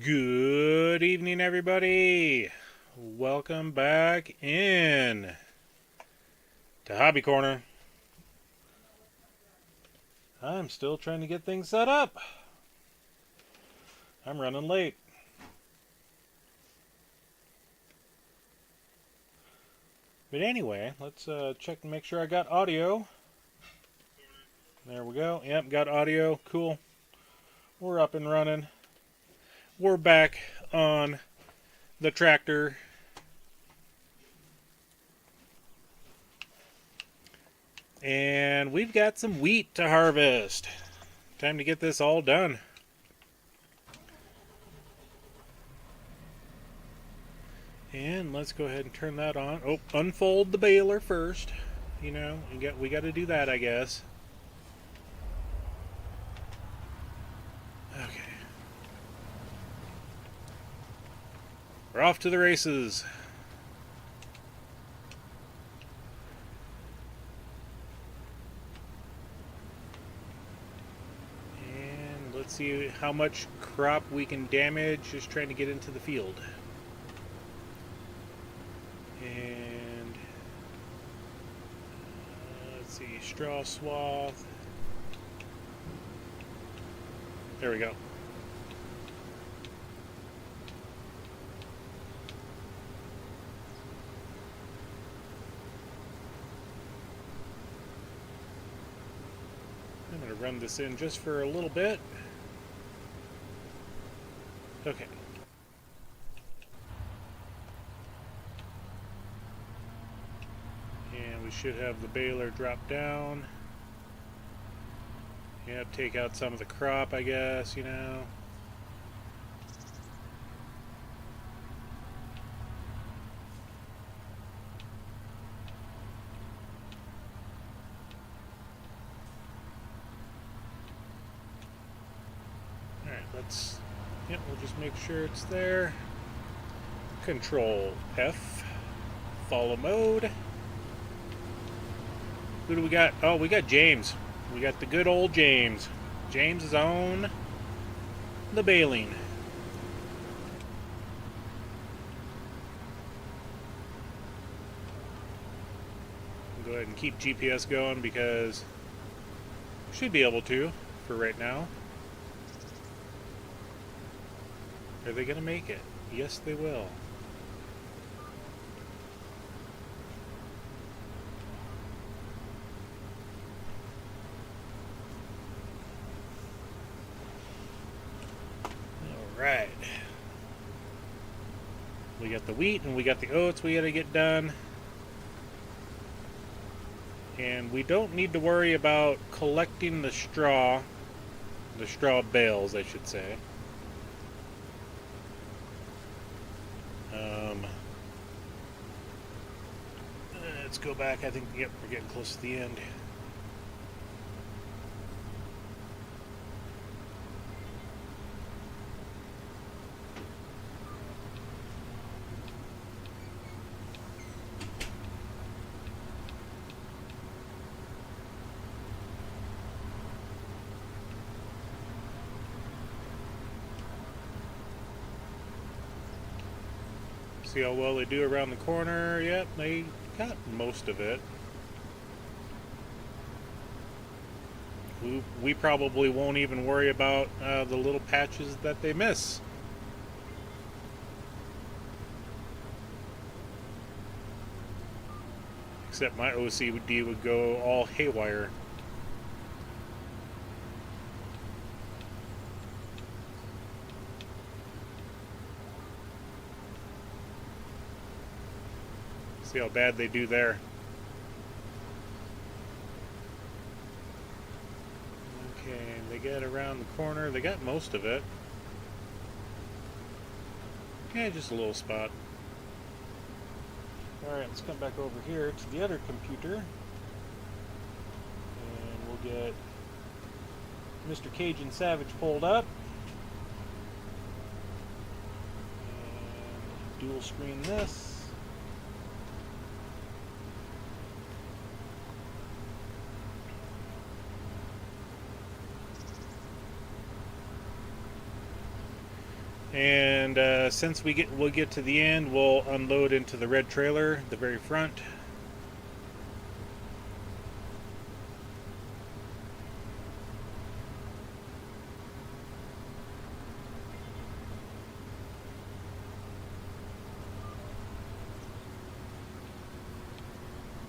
Good evening, everybody. Welcome back in to Hobby Corner. I'm still trying to get things set up. I'm running late. But anyway, let's check and make sure I got audio. There we go. Yep, got audio. Cool. We're up and running. We're back on the tractor. And we've got some wheat to harvest. Time to get this all done. And let's go ahead and turn that on. Oh, unfold the baler first. You know, we got to do that, I guess. Okay. We're off to the races. And let's see how much crop we can damage just trying to get into the field. And let's see, straw swath. There we go. I'm going to run this in just for a little bit. Okay. And we should have the baler drop down. Yep, take out some of the crop, I guess, you know. Alright, we'll just make sure it's there. Control F. Follow mode. Who do we got? Oh, we got James. We got the good old James. James is on the baling. Go ahead and keep GPS going because we should be able to for right now. Are they going to make it? Yes, they will. Right. We got the wheat and we got the oats we got to get done. And we don't need to worry about collecting the straw bales, I should say. Let's go back. I think, yep, we're getting close to the end. See how well they do around the corner. Yep, they got most of it. We probably won't even worry about the little patches that they miss. Except my OCD would go all haywire. See how bad they do there. Okay, they get around the corner. They got most of it. Yeah, just a little spot. Alright, let's come back over here to the other computer. And we'll get Mr. Cajun Savage pulled up. And dual screen this. And And since we'll get to the end, we'll unload into the red trailer, the very front.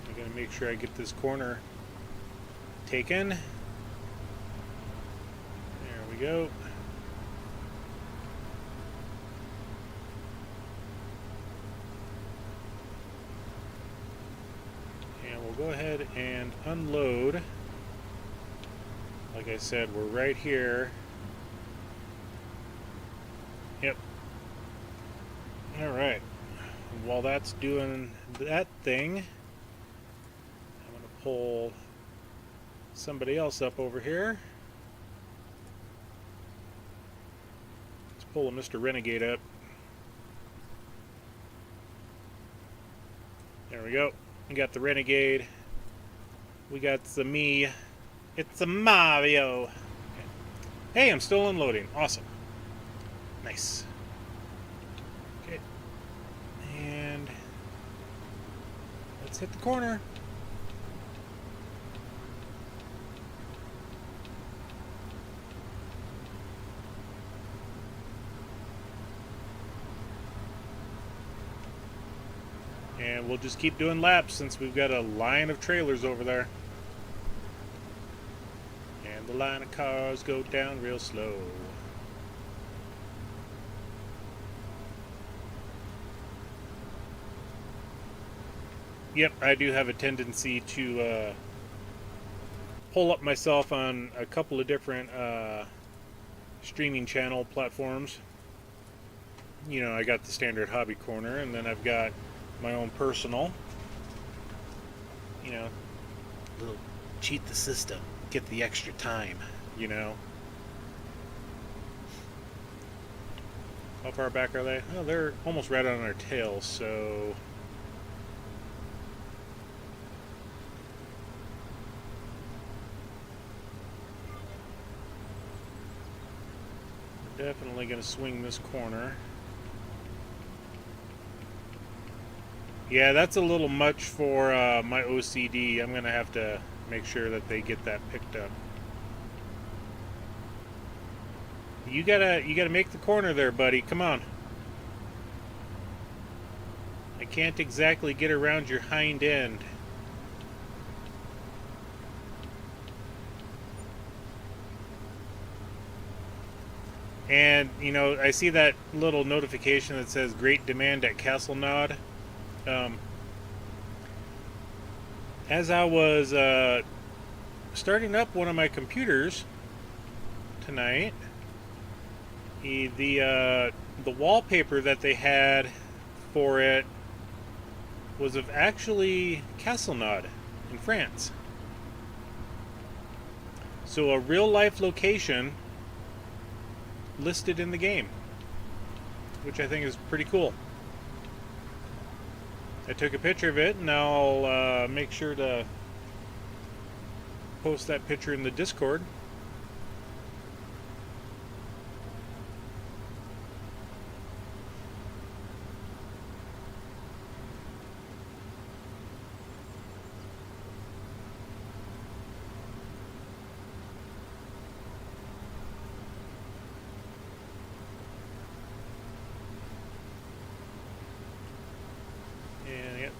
I'm gonna make sure I get this corner taken. There we go. Go ahead and unload. Like I said, we're right here. Yep. Alright. While that's doing that thing, I'm going to pull somebody else up over here. Let's pull a Mr. Renegade up. There we go. We got the Renegade. We got the me. It's a Mario. Okay. Hey, I'm still unloading. Awesome. Nice. Okay. And let's hit the corner. And we'll just keep doing laps since we've got a line of trailers over there. And the line of cars go down real slow. Yep, I do have a tendency to pull up myself on a couple of different streaming channel platforms. You know, I got the standard hobby corner, and then I've got my own personal, you know, little cheat the system, get the extra time, you know. How far back are they? Oh, they're almost right on our tail, so we're definitely going to swing this corner. Yeah, that's a little much for my OCD. I'm gonna have to make sure that they get that picked up. You gotta make the corner there, buddy. Come on. I can't exactly get around your hind end. And you know, I see that little notification that says "Great demand at Castle Nod." As I was starting up one of my computers tonight, the wallpaper that they had for it was of actually Castelnau in France. So a real life location listed in the game, which I think is pretty cool. I took a picture of it, and I'll make sure to post that picture in the Discord.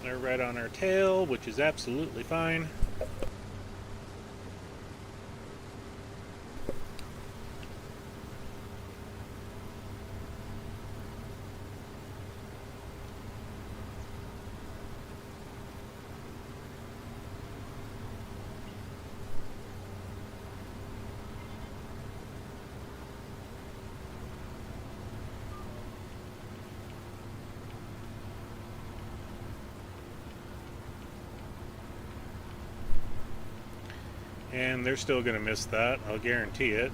They're right on our tail, which is absolutely fine. And they're still going to miss that, I'll guarantee it.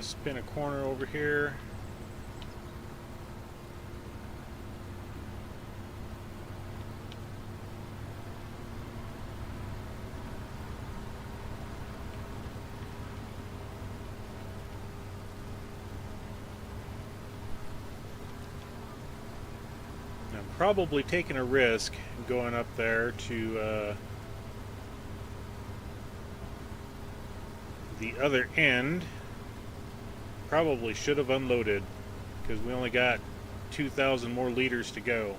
spin a corner over here. I'm probably taking a risk going up there to the other end. Probably should have unloaded because we only got 2,000 more liters to go.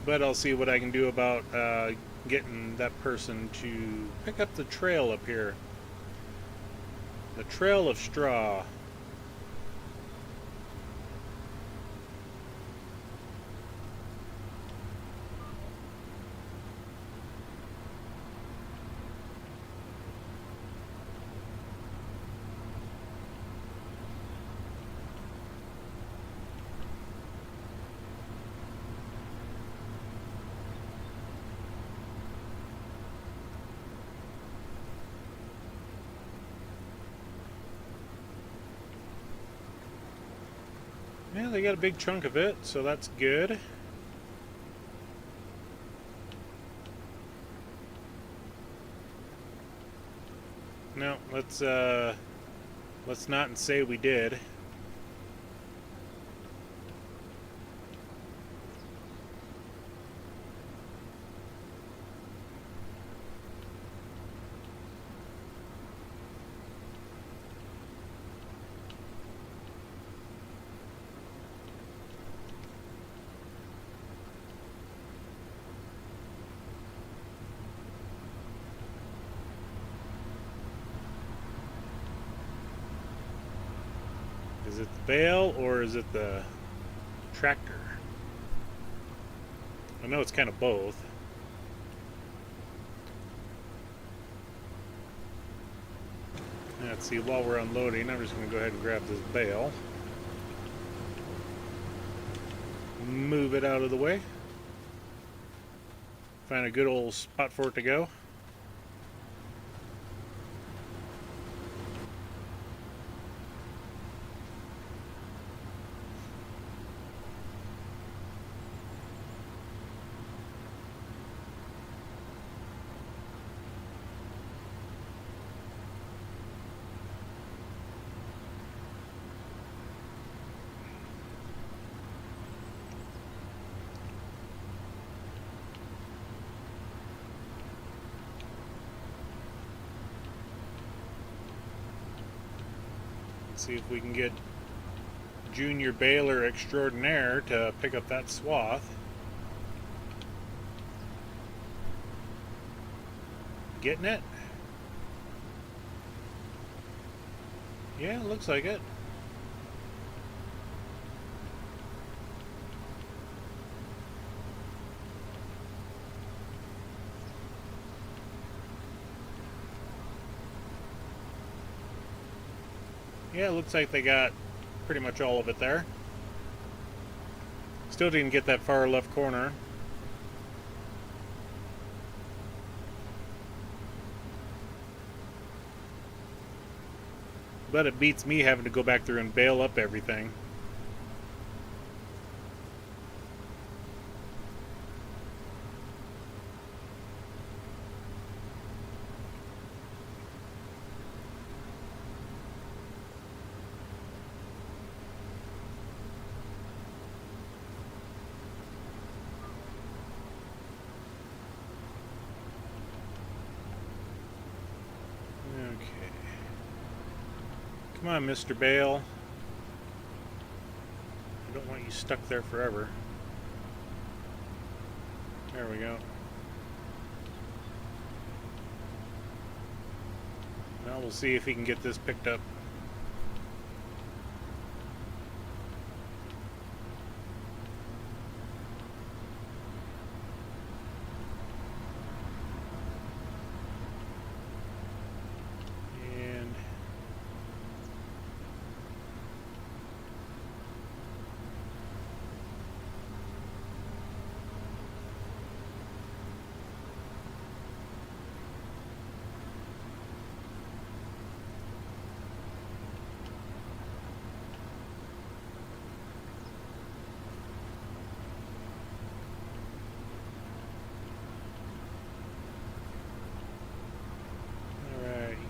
But I'll see what I can do about getting that person to pick up the trail up here. The trail of straw. Yeah, they got a big chunk of it, so that's good. No, let's not say we did. Is it the bale or is it the tractor? I know it's kind of both. Let's see, while we're unloading, I'm just going to go ahead and grab this bale. Move it out of the way. Find a good old spot for it to go. See if we can get Junior Baler Extraordinaire to pick up that swath. Getting it? Yeah, looks like it. Yeah, it looks like they got pretty much all of it there. Still didn't get that far left corner. But it beats me having to go back through and bale up everything. Come on, Mr. Bale. I don't want you stuck there forever. There we go. Now we'll see if he can get this picked up.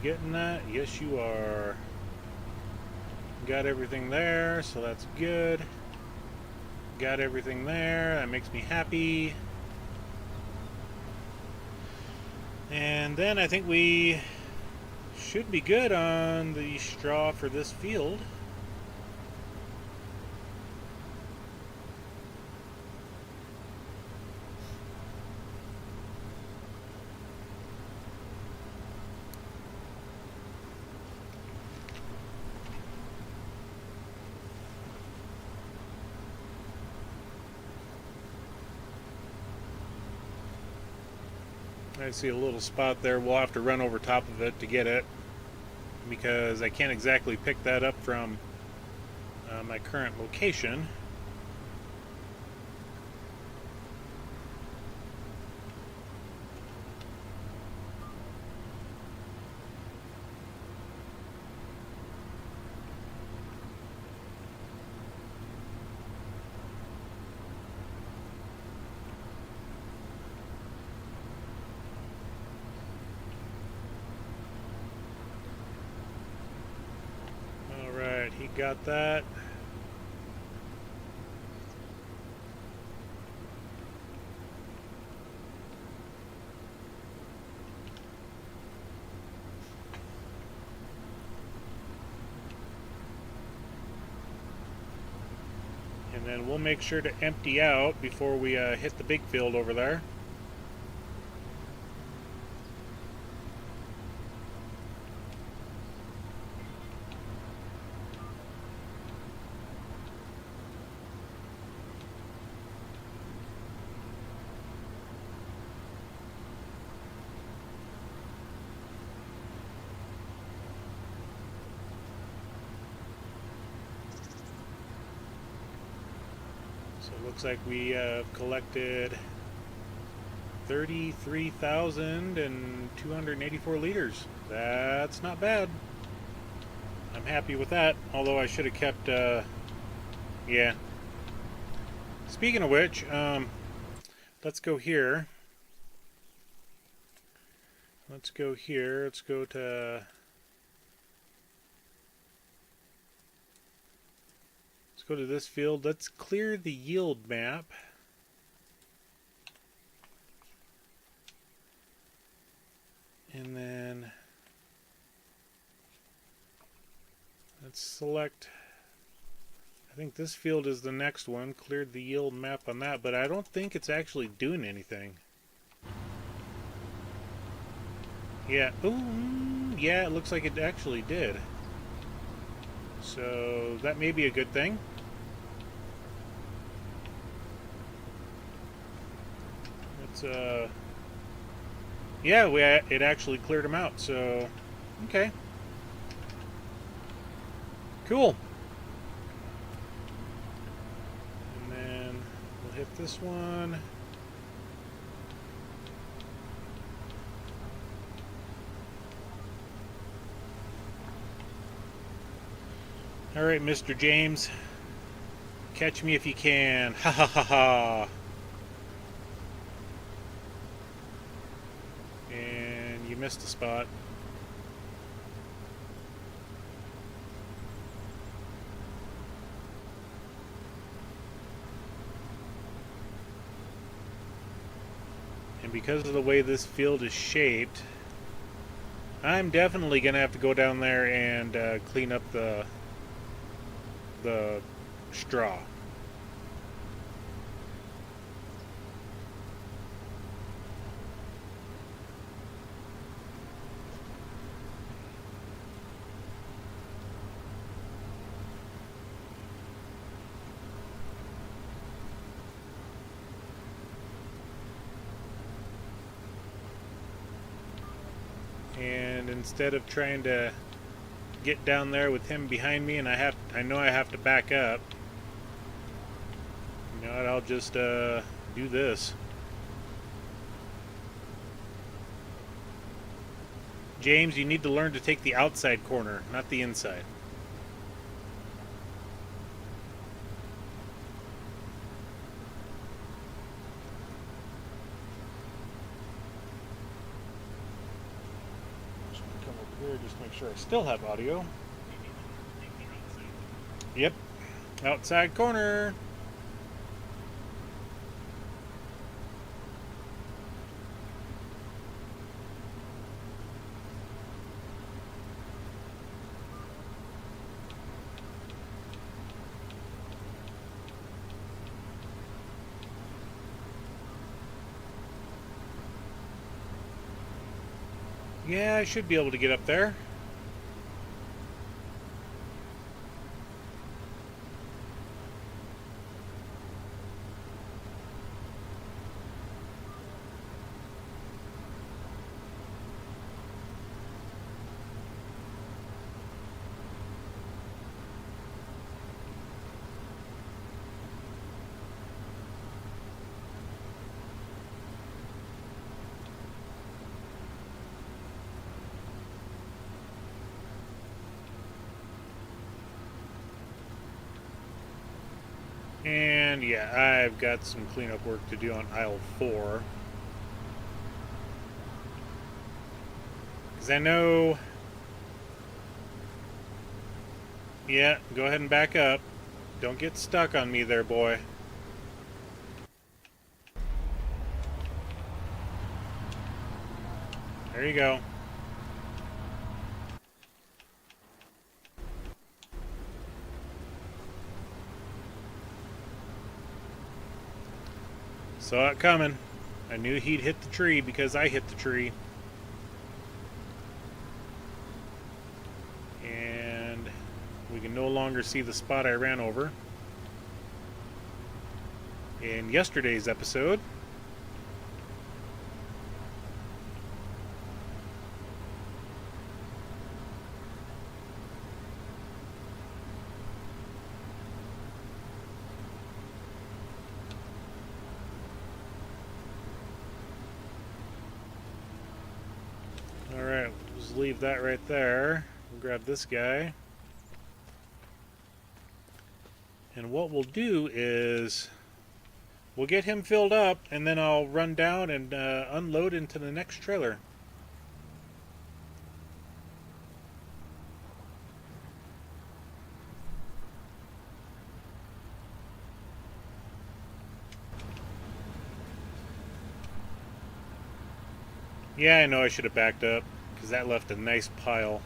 getting that? Yes, you are. Got everything there, so that's good. Got everything there. That makes me happy. And then I think we should be good on the straw for this field. I see a little spot there. We'll have to run over top of it to get it, because I can't exactly pick that up from my current location. He got that. And then we'll make sure to empty out before we hit the big field over there. So it looks like we have collected 33,284 liters. That's not bad. I'm happy with that, although I should have kept, yeah. Speaking of which, let's go here. Let's go here. Let's go to... Let's go to this field. Let's clear the yield map. And then let's select, I think this field is the next one. Cleared the yield map on that, but I don't think it's actually doing anything. Yeah, ooh, yeah, it looks like it actually did. So that may be a good thing. Let's yeah, it actually cleared them out, so okay. Cool. And then we'll hit this one. All right, Mr. James. Catch me if you can. Ha ha ha ha. And you missed a spot. And because of the way this field is shaped, I'm definitely going to have to go down there and clean up the straw. And instead of trying to get down there with him behind me, and I know I have to back up, you know what, I'll just do this. James, you need to learn to take the outside corner, not the inside. Just gonna come over here just to make sure I still have audio. Yep, outside corner. Yeah, I should be able to get up there. And yeah, I've got some cleanup work to do on aisle 4. Because I know... Yeah, go ahead and back up. Don't get stuck on me there, boy. There you go. Saw it coming. I knew he'd hit the tree because I hit the tree. And we can no longer see the spot I ran over. In yesterday's episode, alright, just leave that right there. We'll grab this guy. And what we'll do is we'll get him filled up, and then I'll run down and unload into the next trailer. Yeah, I know I should have backed up, because that left a nice pile.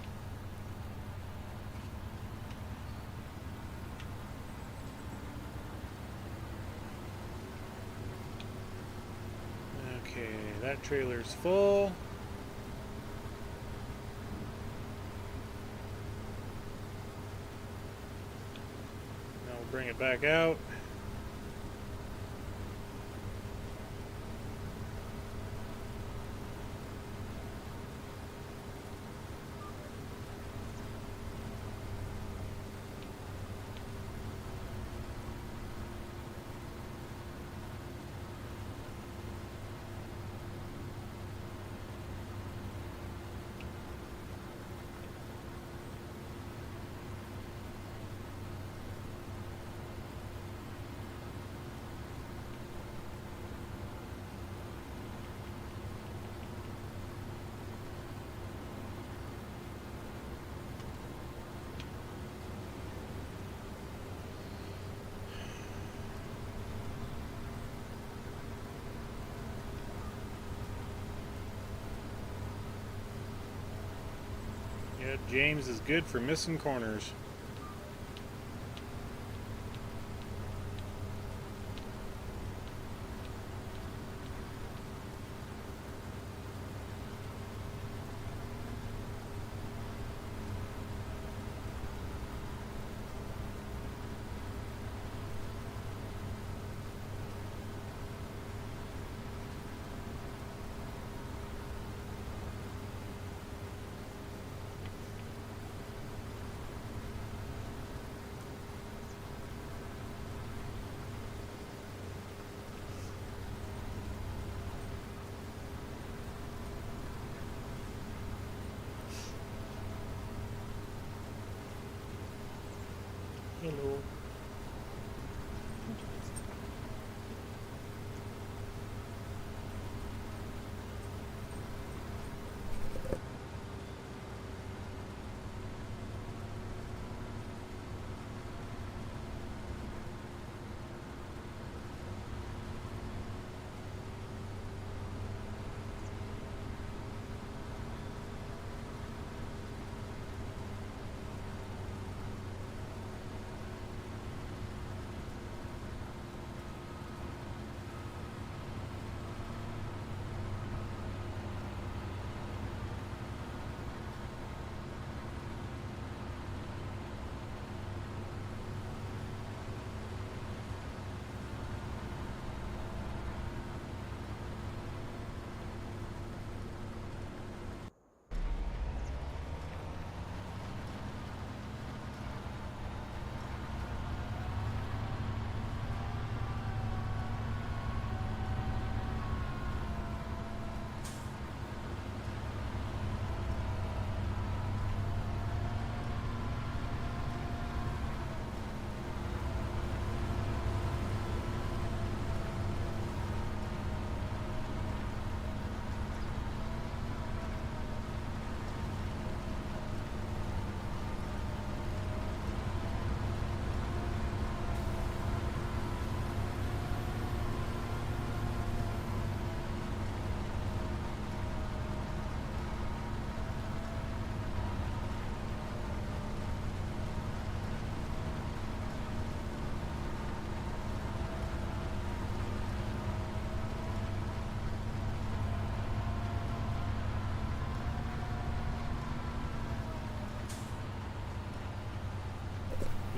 Okay, that trailer's full. Now we'll bring it back out. Yeah, James is good for missing corners.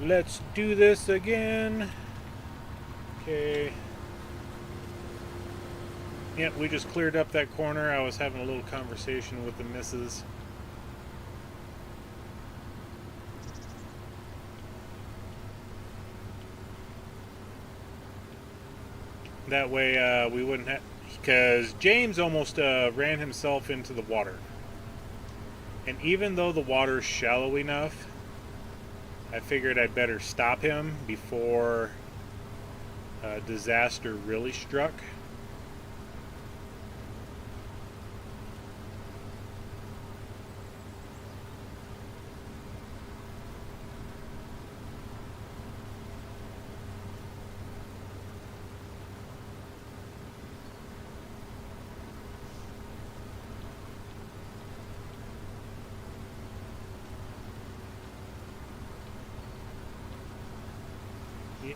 Let's do this again. Okay. Yep, we just cleared up that corner. I was having a little conversation with the missus. That way we wouldn't have... Because James almost ran himself into the water. And even though the water's shallow enough, I figured I'd better stop him before disaster really struck. Yeah.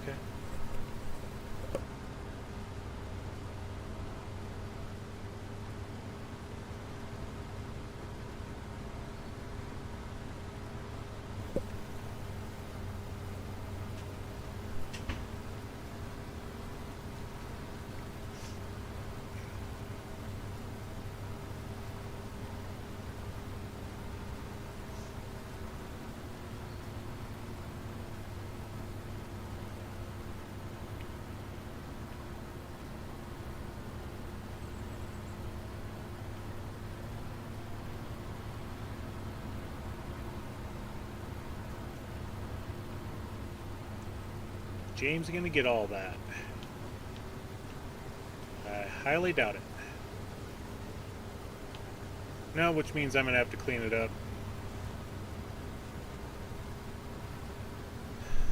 Okay. James is going to get all that. I highly doubt it. No, which means I'm going to have to clean it up.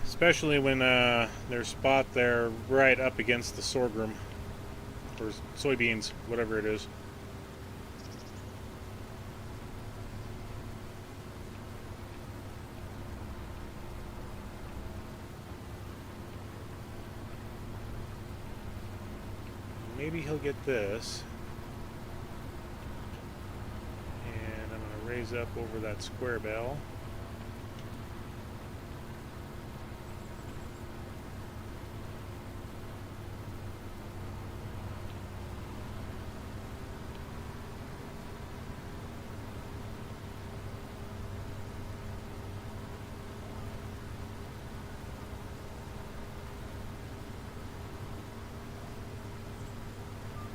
Especially when there's spot there right up against the sorghum. Or soybeans, whatever it is. Maybe he'll get this. And I'm going to raise up over that square bell.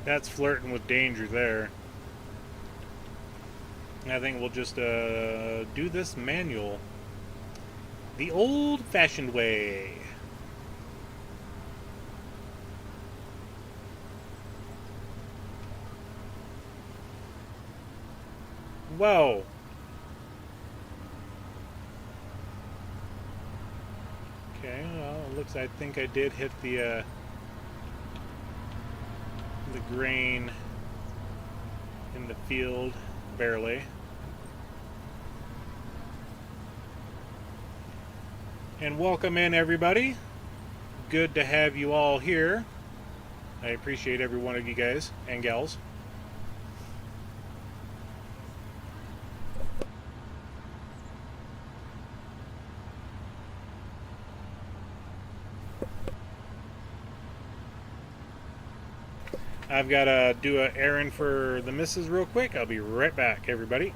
That's flirting with danger there. I think we'll just do this manual. The old-fashioned way. Whoa. Okay, well, it looks, I think I did hit the grain in the field, barely. And welcome in, everybody. Good to have you all here. I appreciate every one of you guys and gals. I've got to do an errand for the missus real quick. I'll be right back, everybody.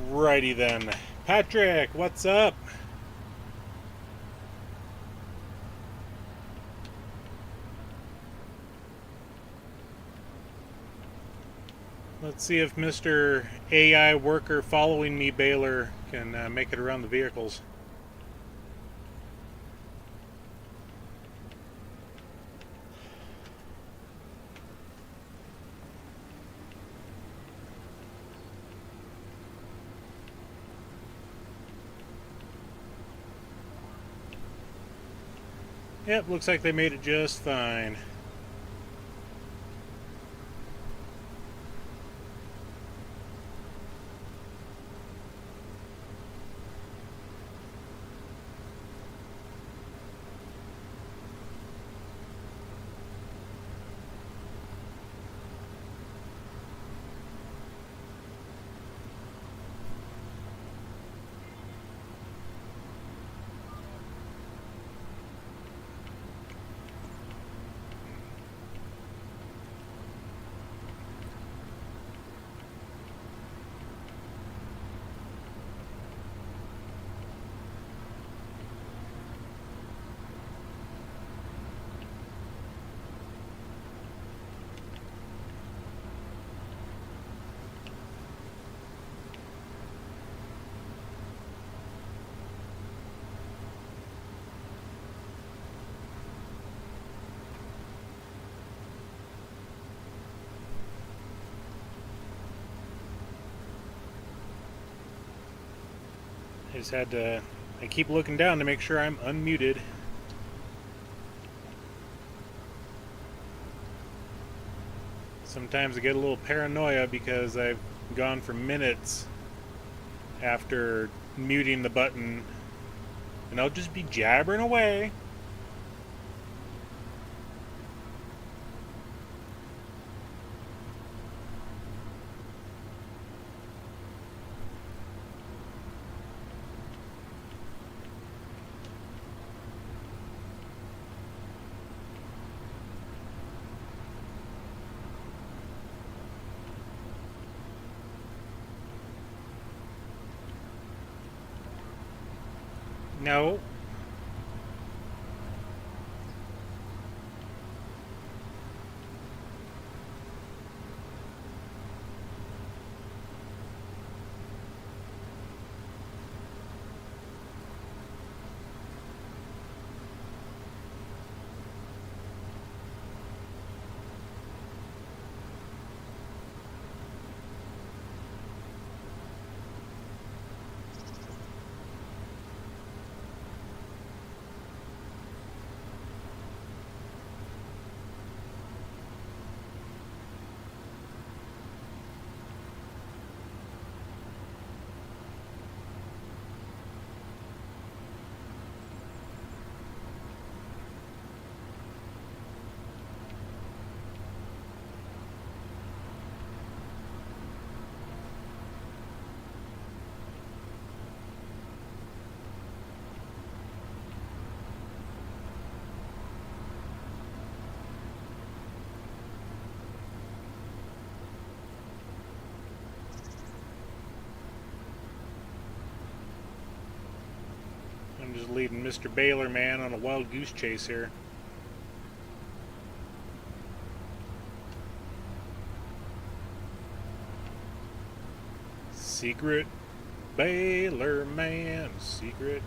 Righty then. Patrick, what's up? Let's see if Mr. AI worker following me baler can make it around the vehicles. Yep, looks like they made it just fine. I just had to, I keep looking down to make sure I'm unmuted. Sometimes I get a little paranoia because I've gone for minutes after muting the button and I'll just be jabbering away. No. I'm just leading Mr. Baylor man on a wild goose chase here. Secret Baylor man, secret.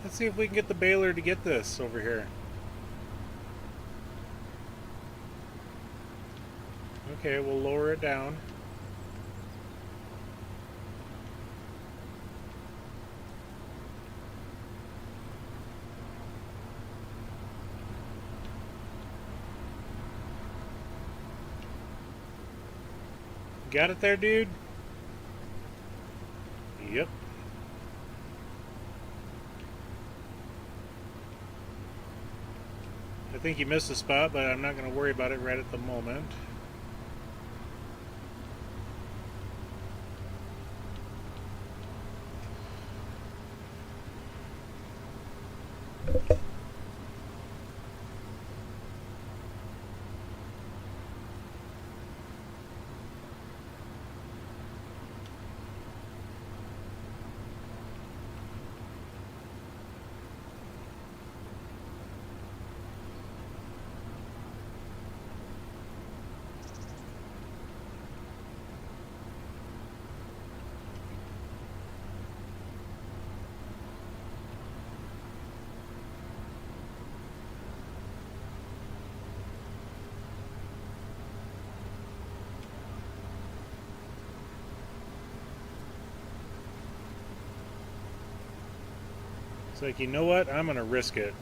Let's see if we can get the baler to get this over here. Okay, we'll lower it down. Got it there, dude? Yep. I think you missed a spot, but I'm not going to worry about it right at the moment. It's like, you know what? I'm going to risk it.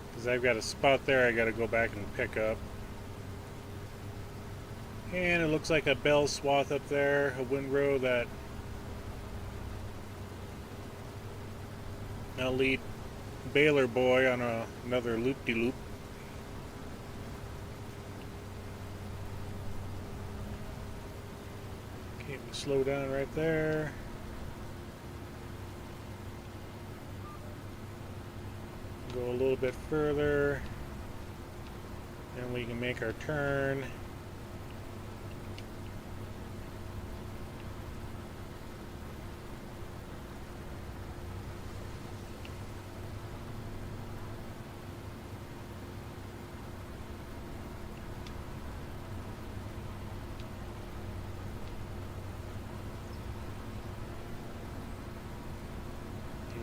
Because I've got a spot there I got to go back and pick up. And it looks like a bell swath up there, a windrow that I'll lead Baylor boy on another loop-de-loop. Okay, we slow down right there. Go a little bit further. Then we can make our turn.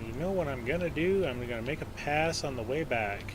You know what I'm gonna do? I'm gonna make a pass on the way back.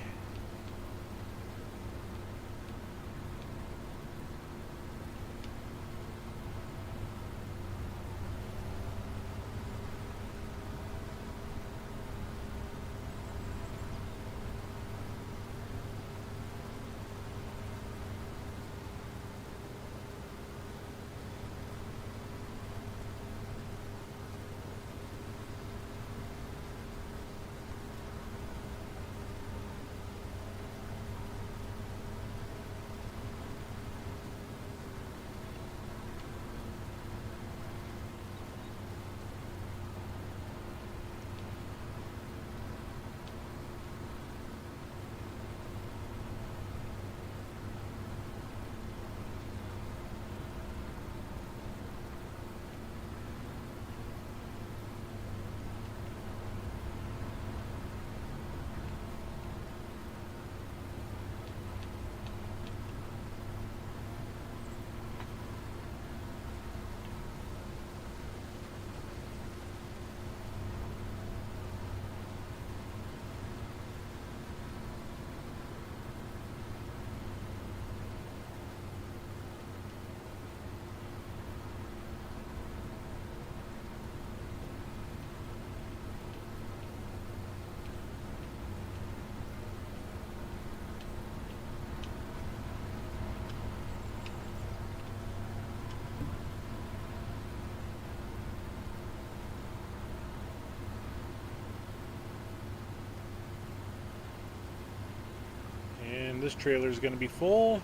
And this trailer is going to be full.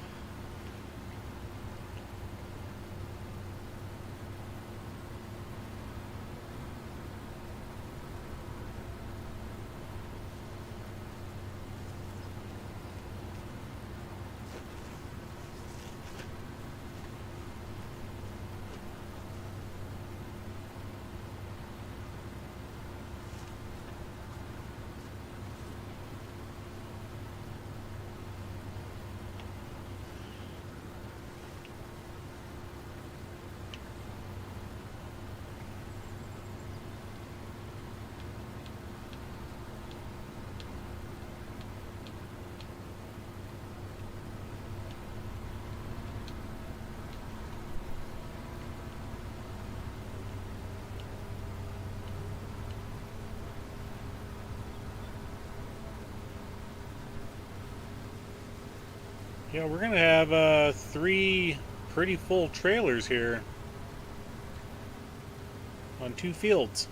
Yeah, we're gonna have 3 pretty full trailers here on 2 fields.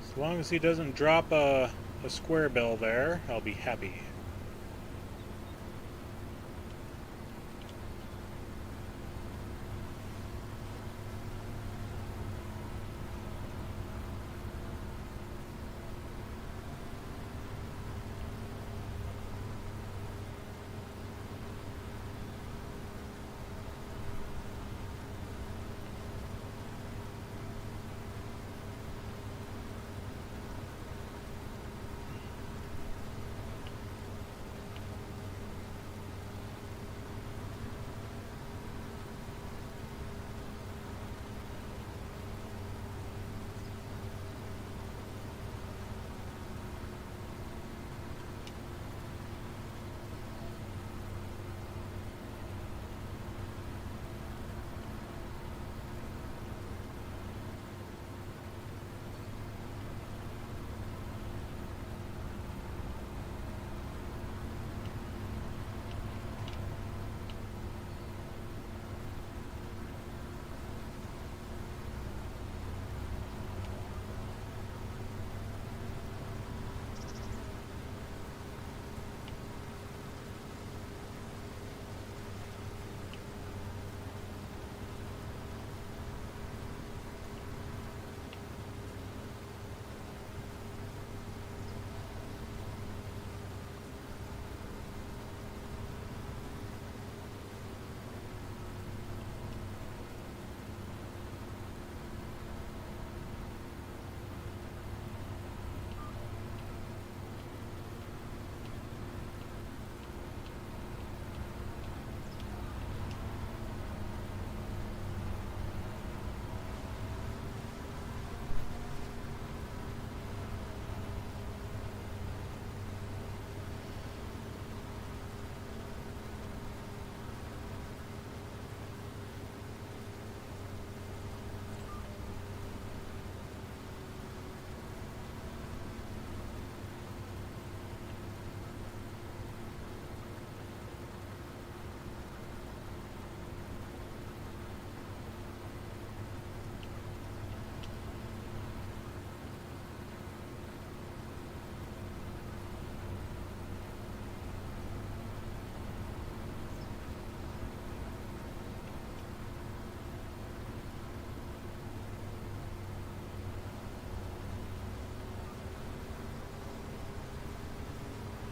As long as he doesn't drop a square bill there, I'll be happy.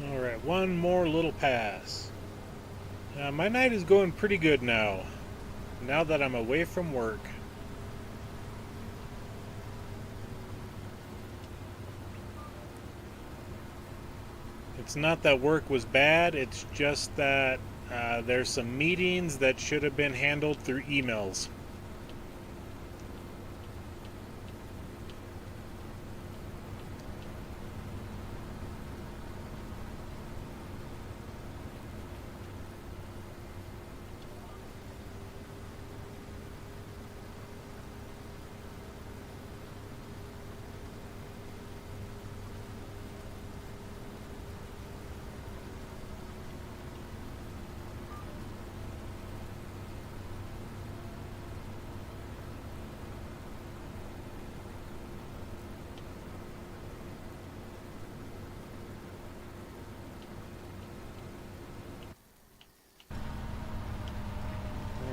Alright, one more little pass. My night is going pretty good now that I'm away from work. It's not that work was bad, it's just that there's some meetings that should have been handled through emails.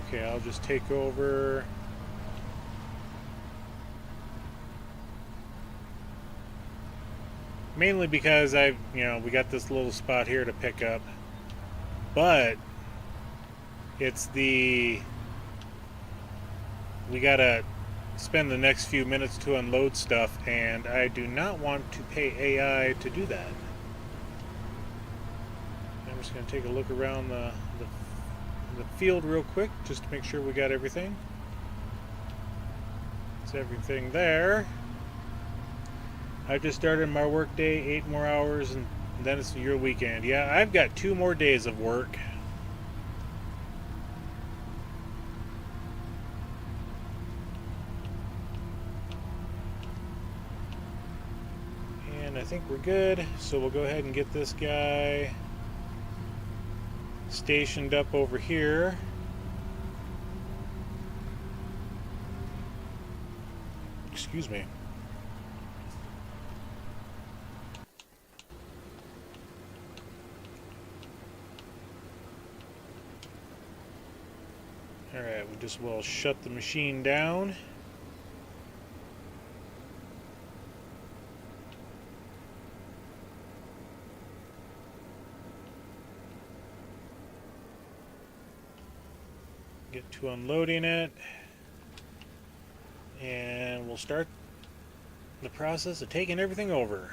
Okay, I'll just take over. Mainly because we got this little spot here to pick up. But we gotta spend the next few minutes to unload stuff, and I do not want to pay AI to do that. I'm just going to take a look around the field real quick just to make sure we got everything. It's everything there. I've just started my work day, 8 more hours, and then it's your weekend. Yeah, I've got 2 more days of work. And I think we're good, so we'll go ahead and get this guy stationed up over here. Excuse me. Alright, we just will shut the machine down. Get to unloading it. And we'll start the process of taking everything over.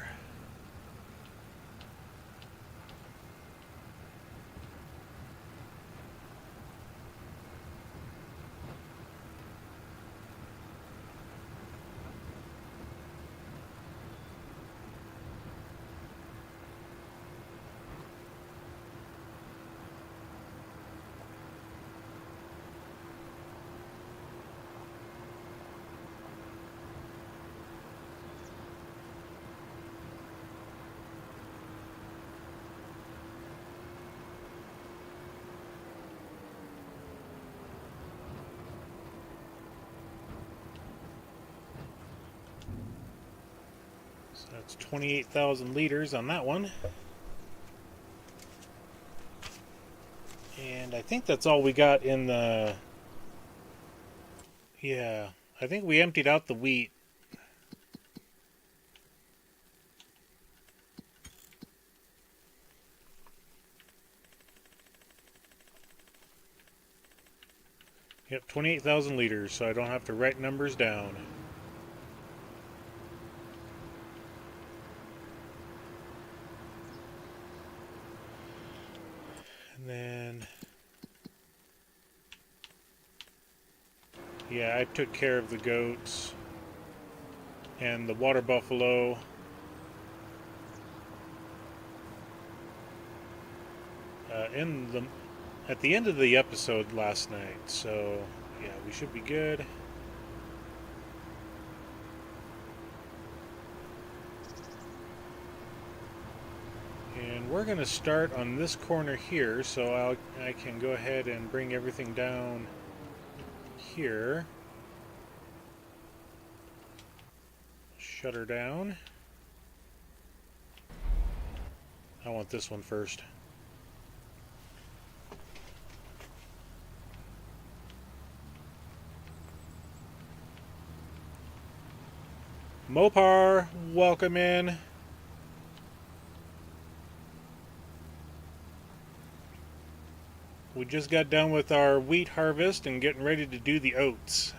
So that's 28,000 liters on that one. And I think that's all we got in the... Yeah, I think we emptied out the wheat. Yep, 28,000 liters, so I don't have to write numbers down. And then... Yeah, I took care of the goats and the water buffalo. At the end of the episode last night, so yeah, we should be good. And we're going to start on this corner here, so I can go ahead and bring everything down here. Shut her down. I want this one first. Mopar, welcome in. We just got done with our wheat harvest and getting ready to do the oats.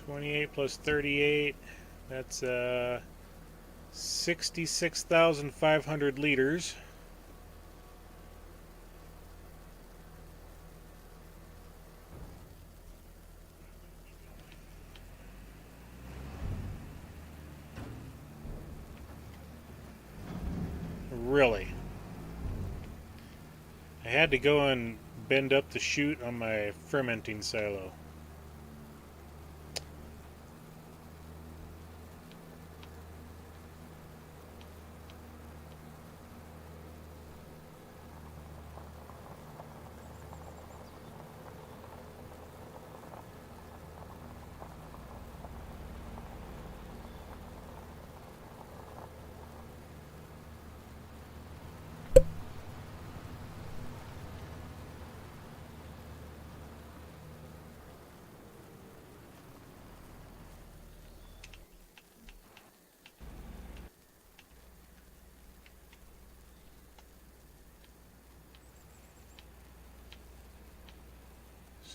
$28 plus 38, that's 66,500 liters. Really? I had to go and bend up the chute on my fermenting silo.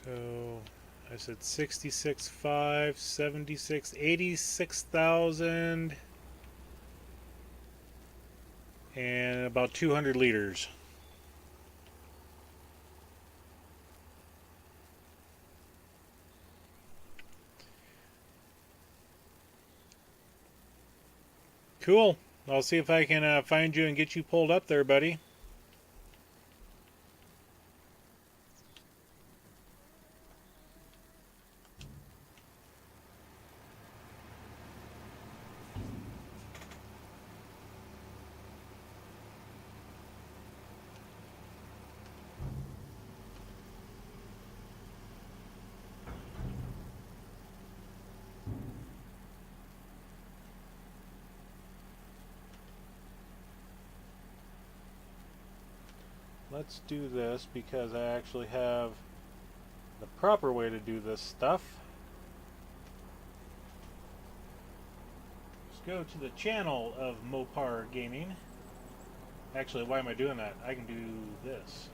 So I said 66.5, 76, 86,000, and about 200 liters. Cool. I'll see if I can find you and get you pulled up there, buddy. Let's do this because I actually have the proper way to do this stuff. Let's go to the channel of Mopar Gaming. Actually, why am I doing that? I can do this.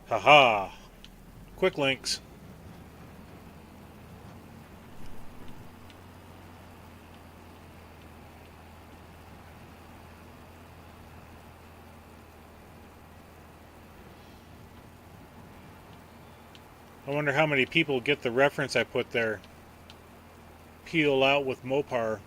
Haha! Quick links. I wonder how many people get the reference I put there. Peel out with Mopar.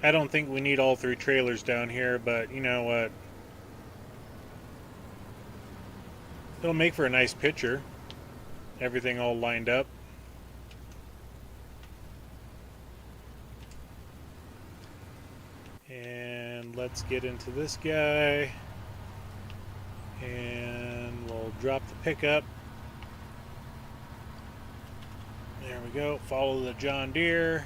I don't think we need all three trailers down here, but you know what? It'll make for a nice picture. Everything all lined up. And let's get into this guy. And we'll drop the pickup. There we go. Follow the John Deere.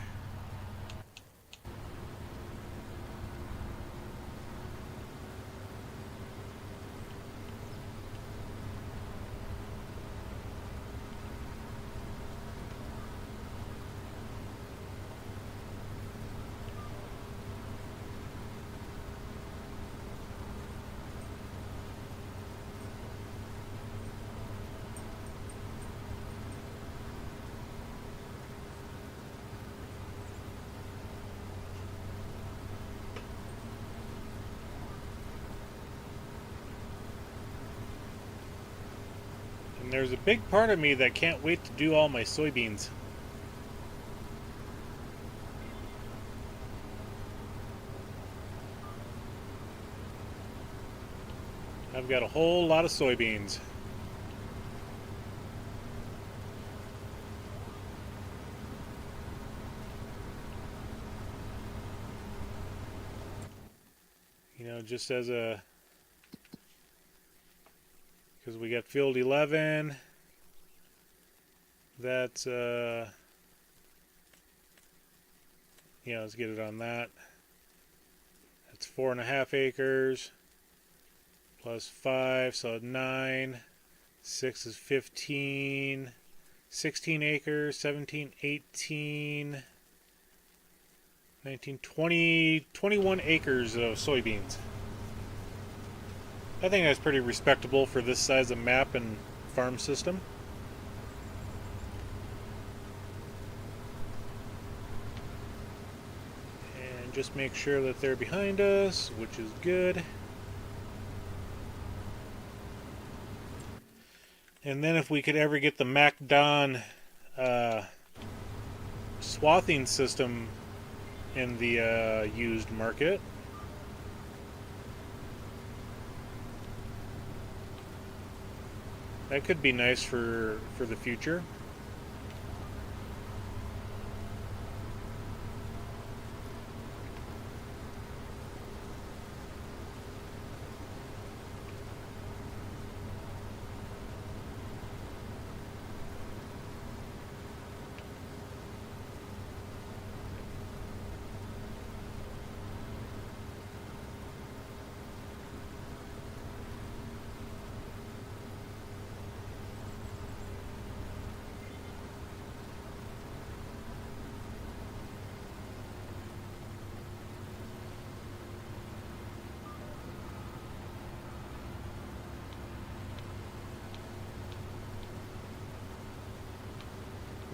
And there's a big part of me that can't wait to do all my soybeans. I've got a whole lot of soybeans. You know, just as a... because we got field 11. That's, yeah, let's get it on that. That's 4.5 acres. Plus 5, so 9. 6 is 15. 16 acres, 17, 18, 19, 20, 21 acres of soybeans. I think that's pretty respectable for this size of map and farm system. And just make sure that they're behind us, which is good. And then if we could ever get the MacDon swathing system in the used market, That could be nice for the future.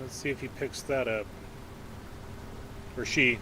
Let's see if he picks that up. Or she.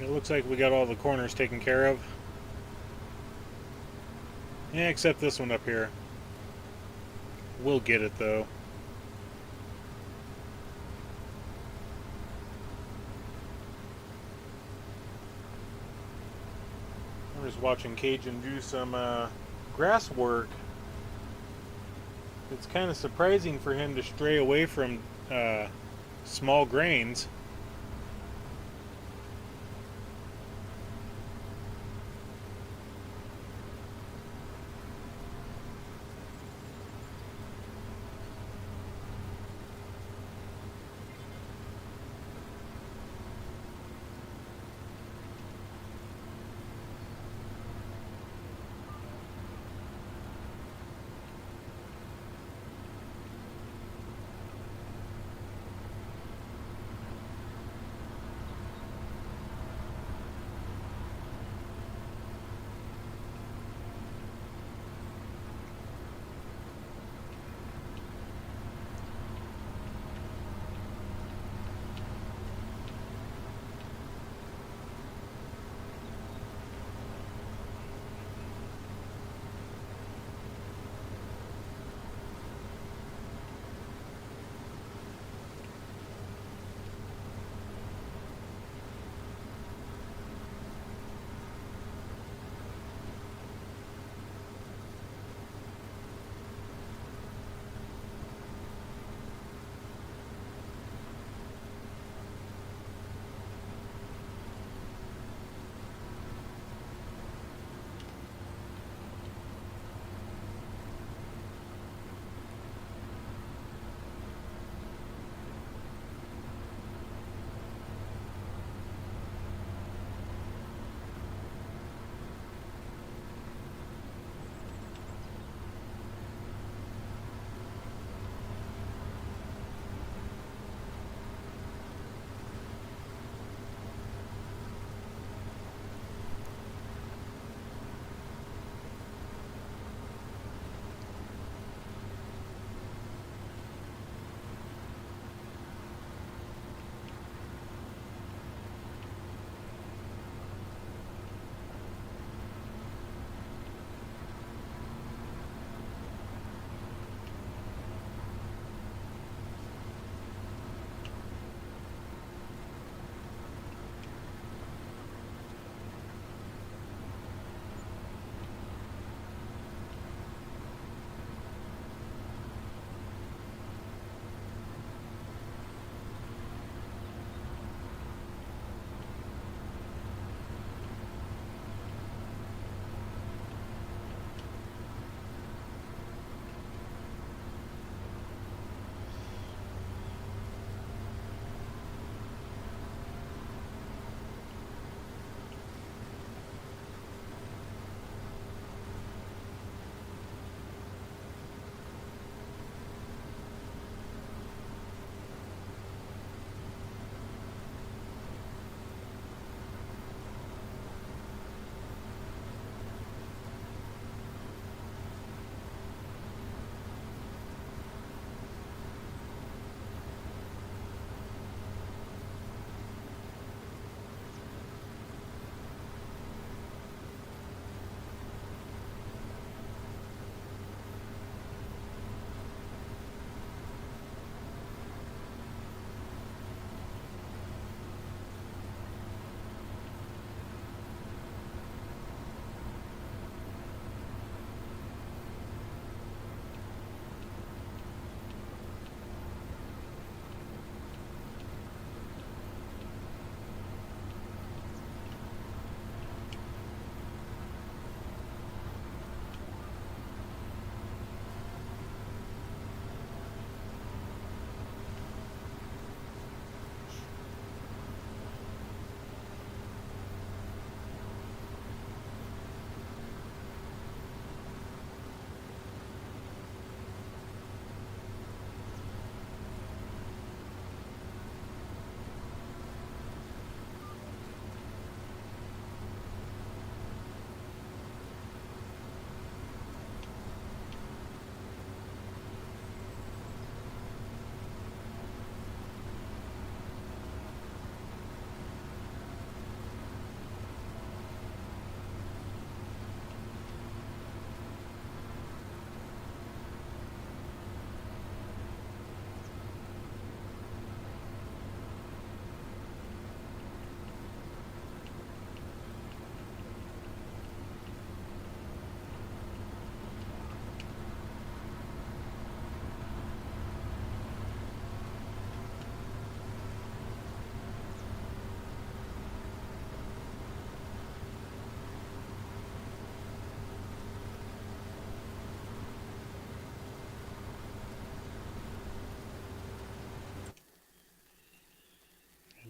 It looks like we got all the corners taken care of. Yeah, except this one up here. We'll get it though. I'm just watching Cajun do some grass work. It's kind of surprising for him to stray away from small grains.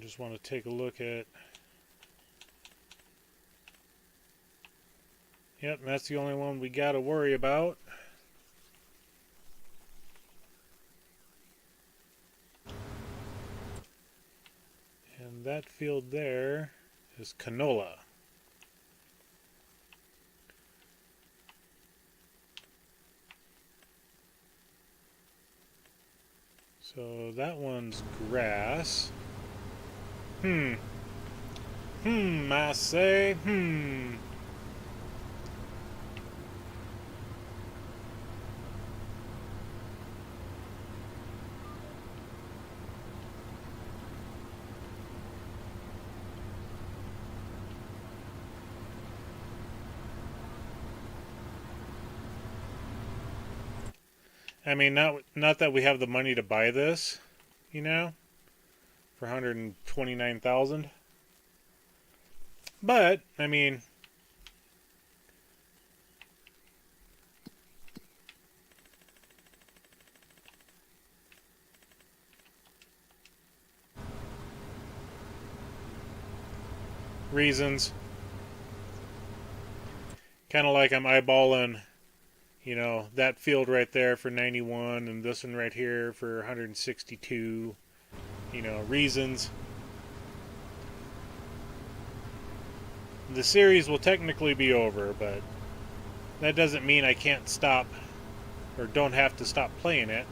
just want to take a look at... Yep, that's the only one we got to worry about. And that field there is canola. So that one's grass. I say, I mean, not that we have the money to buy this, you know, for 129,000. But I mean, reasons. Kind of like I'm eyeballing, you know, that field right there for 91 and this one right here for 162. You know, reasons. The series will technically be over, but that doesn't mean I can't stop or don't have to stop playing it.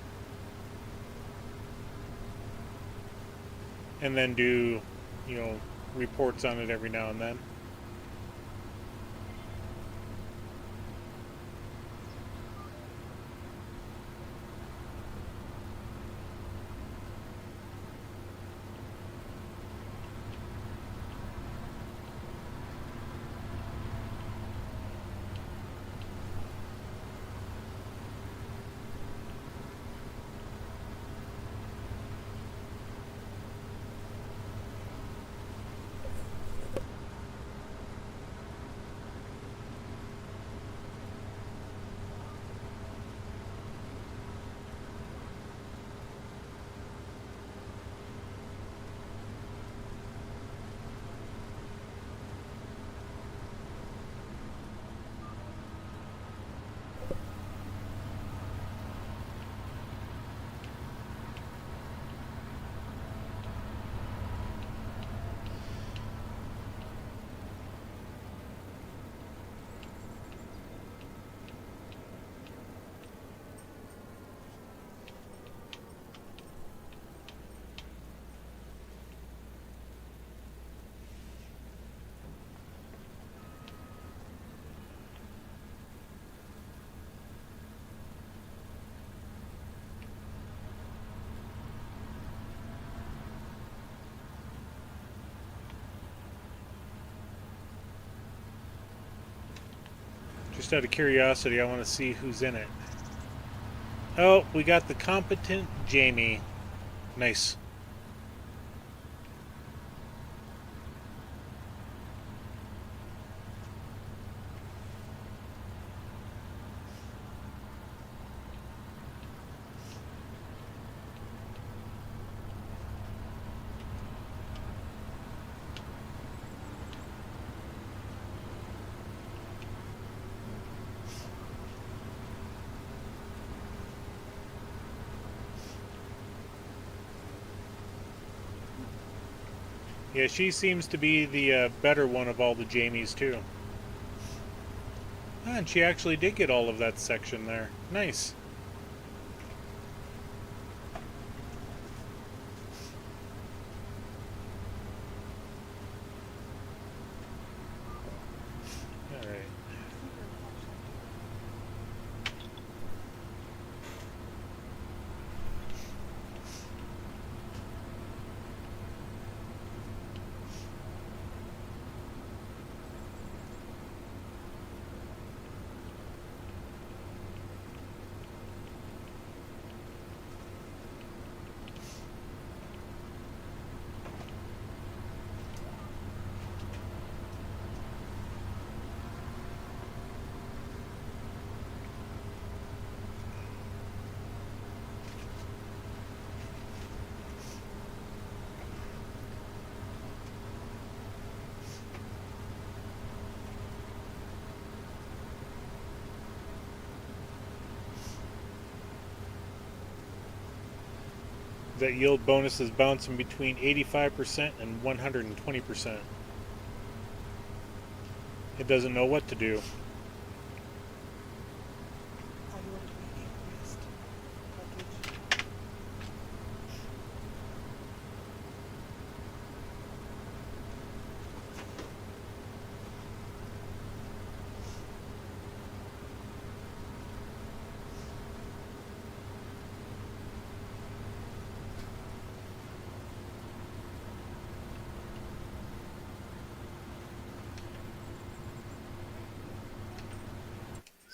And then do, you know, reports on it every now and then. Just out of curiosity, I want to see who's in it. Oh, we got the competent Jamie. Nice. Yeah, she seems to be the better one of all the Jamies, too. Ah, and she actually did get all of that section there. Nice. Alright. That yield bonus is bouncing between 85% and 120%. It doesn't know what to do.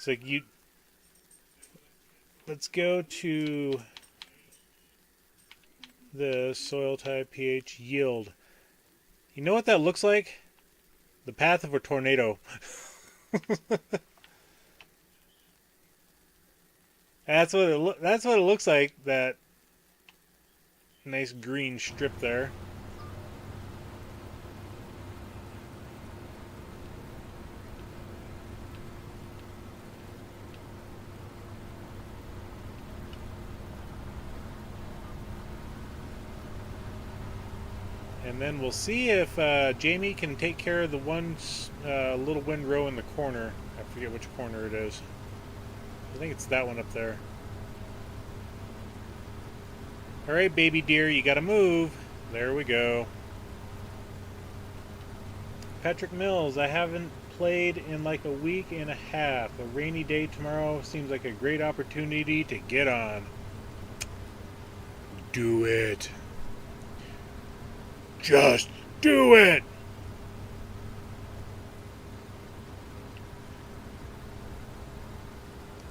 So let's go to the soil type, pH, yield. You know what that looks like? The path of a tornado. That's what it looks like. That nice green strip there. And then we'll see if Jamie can take care of the one little windrow in the corner. I forget which corner it is. I think it's that one up there. Alright, baby deer, you gotta move. There we go. Patrick Mills, I haven't played in like a week and a half. A rainy day tomorrow seems like a great opportunity to get on. Do it. Just do it!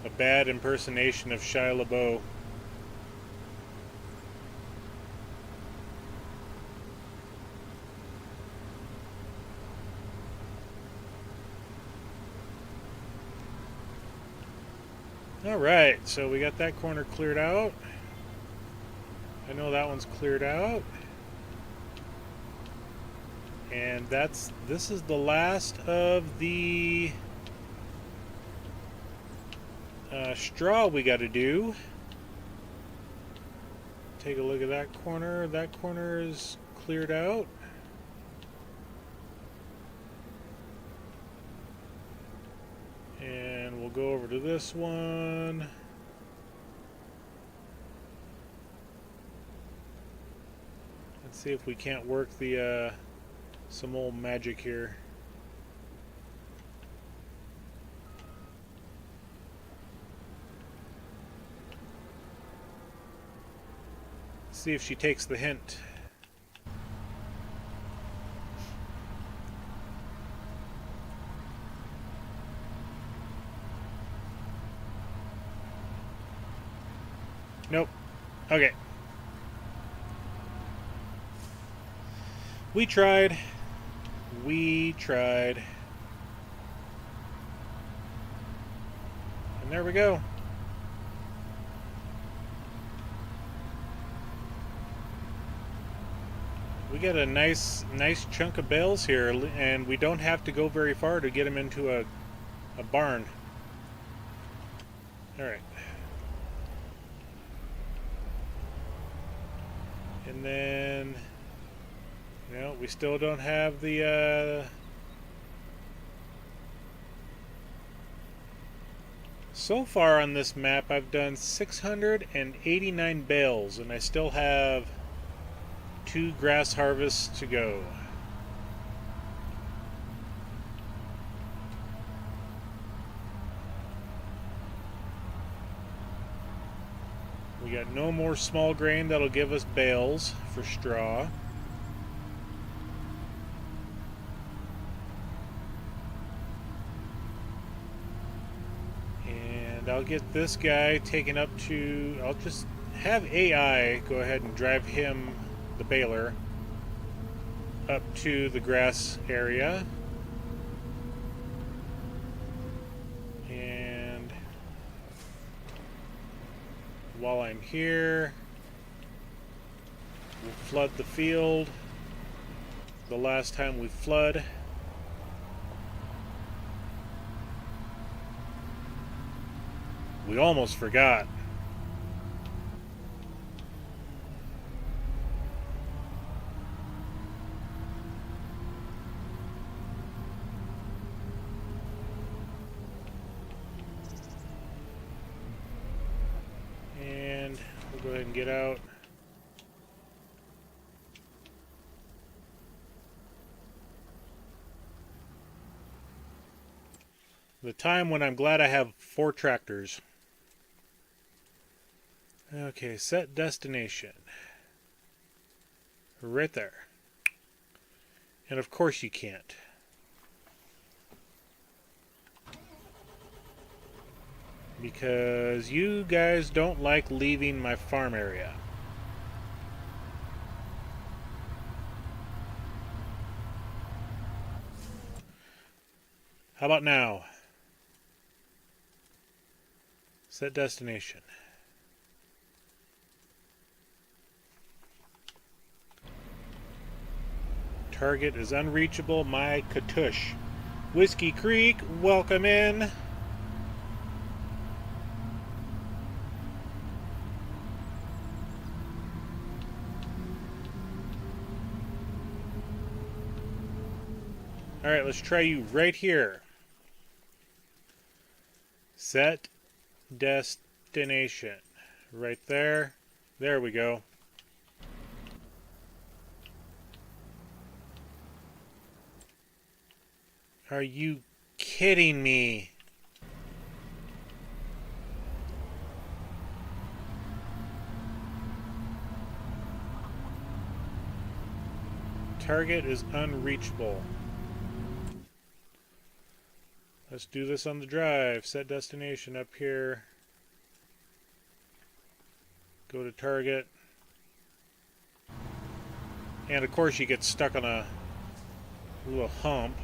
A bad impersonation of Shia LaBeouf. Alright, so we got that corner cleared out. I know that one's cleared out. And this is the last of the straw we got to do. Take a look at that corner. That corner is cleared out. And we'll go over to this one. Let's see if we can't work the some old magic here. See if she takes the hint. Nope. Okay. We tried. We tried. And there we go. We got a nice chunk of bales here, and we don't have to go very far to get them into a barn. All right. And then, no, we still don't have the so far on this map I've done 689 bales, and I still have 2 grass harvests to go. We got no more small grain that'll give us bales for straw. And I'll get this guy taken up to, I'll just have AI go ahead and drive him, the baler, up to the grass area. And while I'm here, we'll flood the field. The last time we flood, we almost forgot. go ahead and get out. The time when I'm glad I have 4 tractors. Okay, set destination. Right there. And of course you can't. Because you guys don't like leaving my farm area. How about now? Set destination. Target is unreachable, my katush. Whiskey Creek, welcome in. Alright, let's try you right here. Set destination. Right there. There we go. Are you kidding me? Target is unreachable. Let's do this on the drive. Set destination up here. Go to target. And of course you get stuck on a little hump.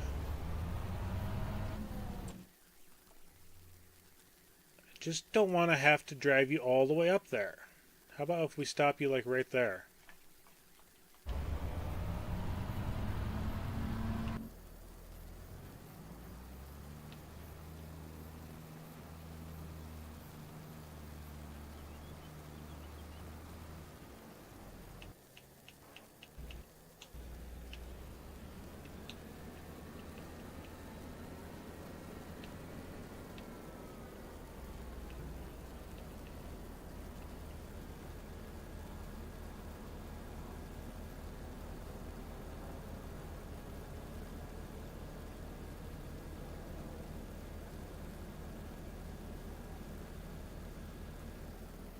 I just don't want to have to drive you all the way up there. How about if we stop you like right there?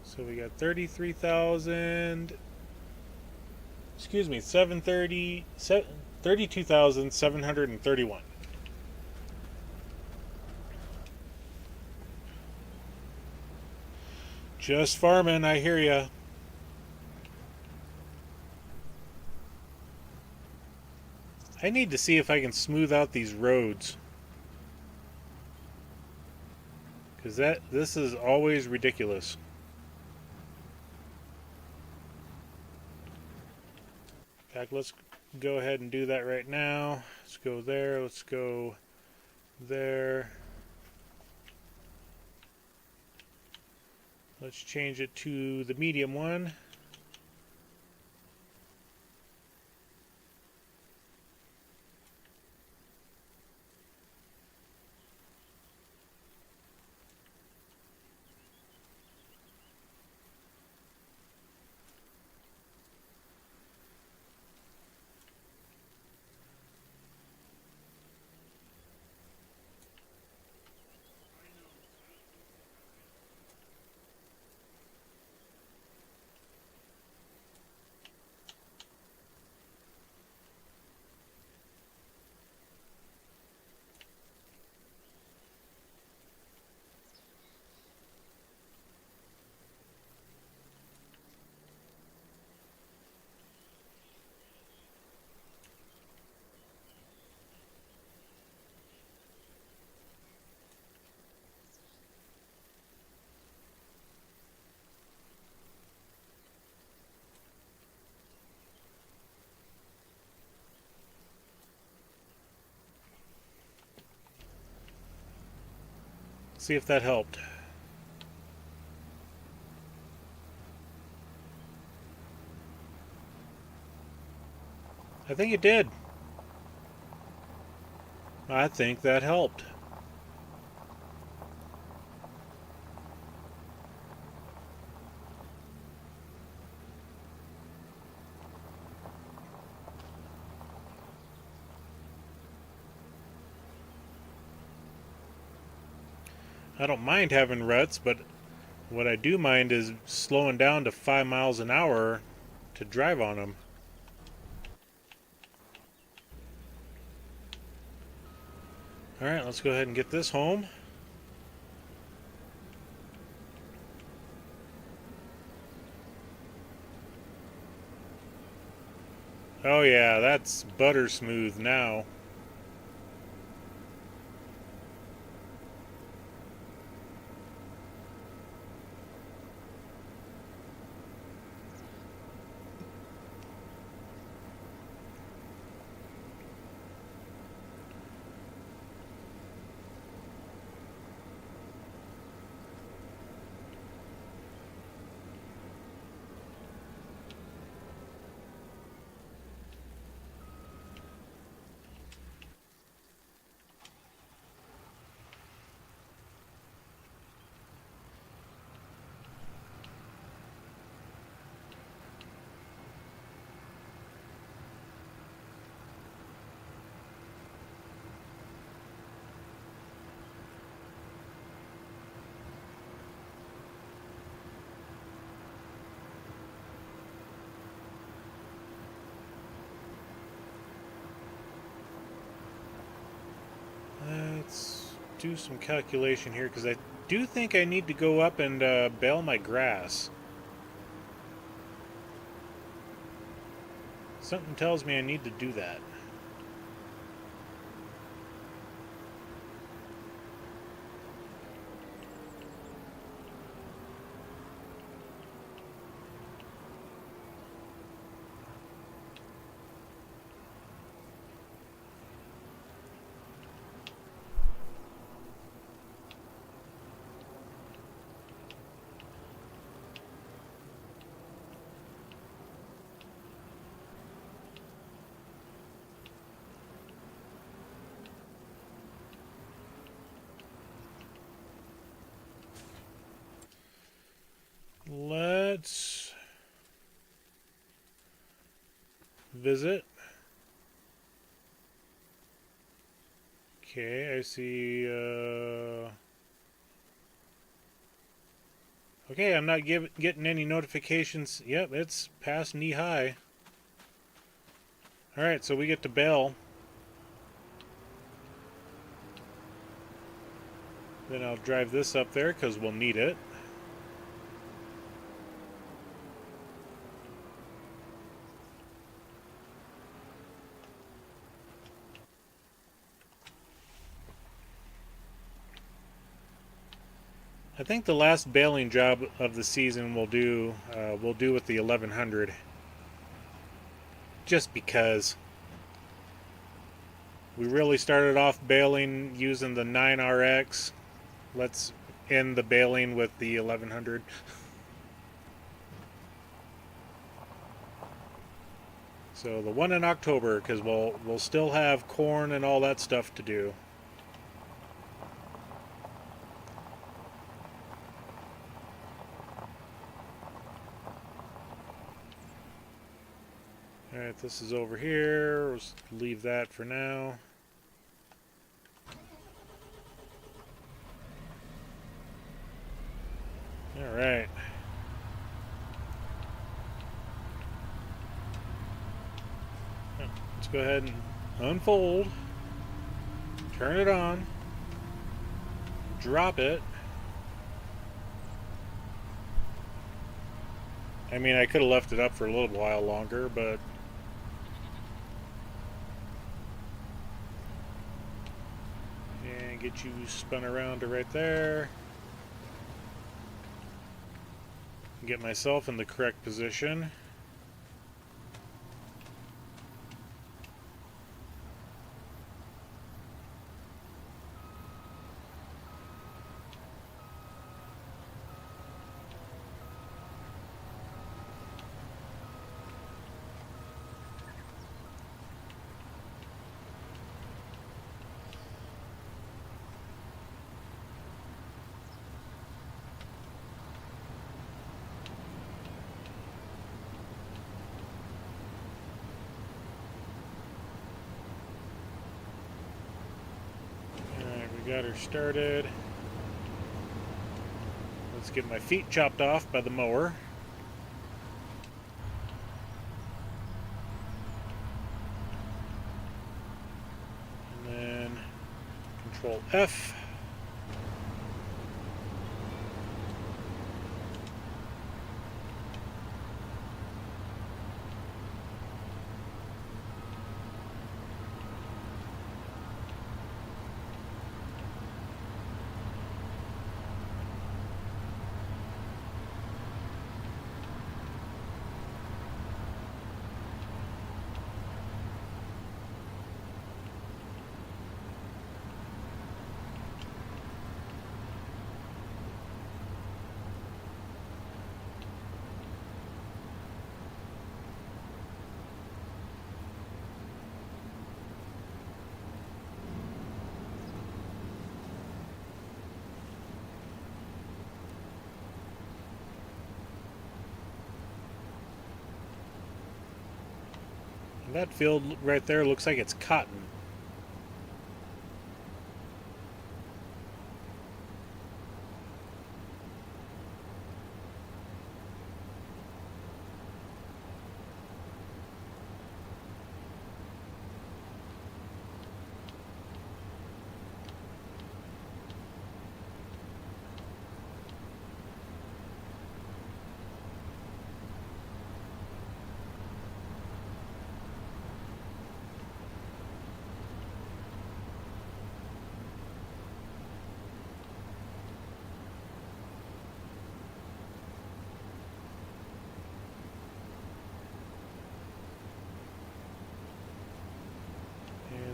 So we got 33,000, excuse me, 32,731. Just farming, I hear ya. I need to see if I can smooth out these roads. Because this is always ridiculous. In fact, let's go ahead and do that right now. Let's go there. Let's go there. Let's change it to the medium one. See if that helped. I think it did. I think that helped. I don't mind having ruts, but what I do mind is slowing down to 5 miles an hour to drive on them. Alright, let's go ahead and get this home. Oh yeah, that's butter smooth now. Let's do some calculation here because I do think I need to go up and bale my grass. Something tells me I need to do that. Let's visit. Okay, I see. Okay, I'm not getting any notifications. Yep, it's past knee high. Alright, so we get to bale. Then I'll drive this up there because we'll need it. I think the last baling job of the season we'll do with the 1100. Just because we really started off baling using the 9RX. Let's end the baling with the 1100. So the one in October, because we'll still have corn and all that stuff to do. Alright, this is over here. We'll just leave that for now. Alright. Let's go ahead and unfold. Turn it on. Drop it. I mean, I could have left it up for a little while longer, but and get you spun around to right there. Get myself in the correct position. Got her started. Let's get my feet chopped off by the mower. And then Control F. That field right there looks like it's cotton.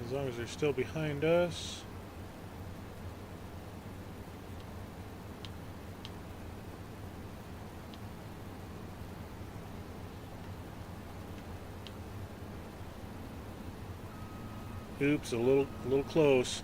As long as they're still behind us. Oops, a little close.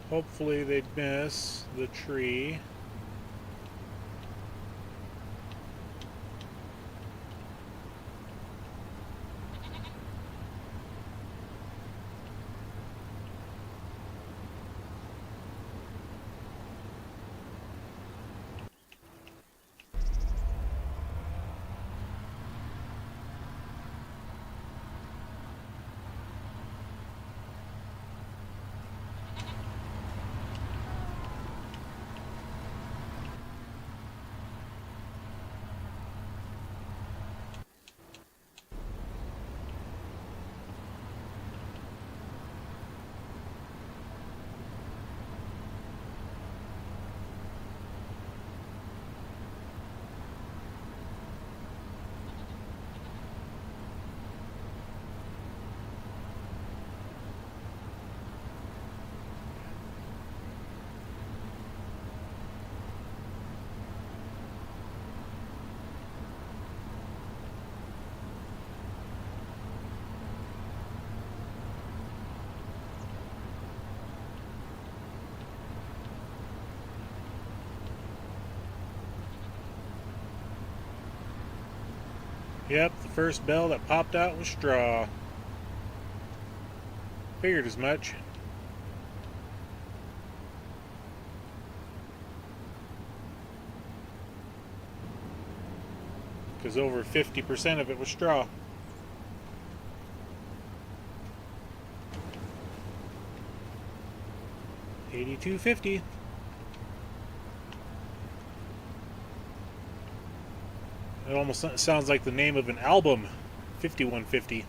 Hopefully they'd miss the tree. Yep, the first bell that popped out was straw. Figured as much. because over 50% of it was straw. $82.50. It almost sounds like the name of an album, 5150.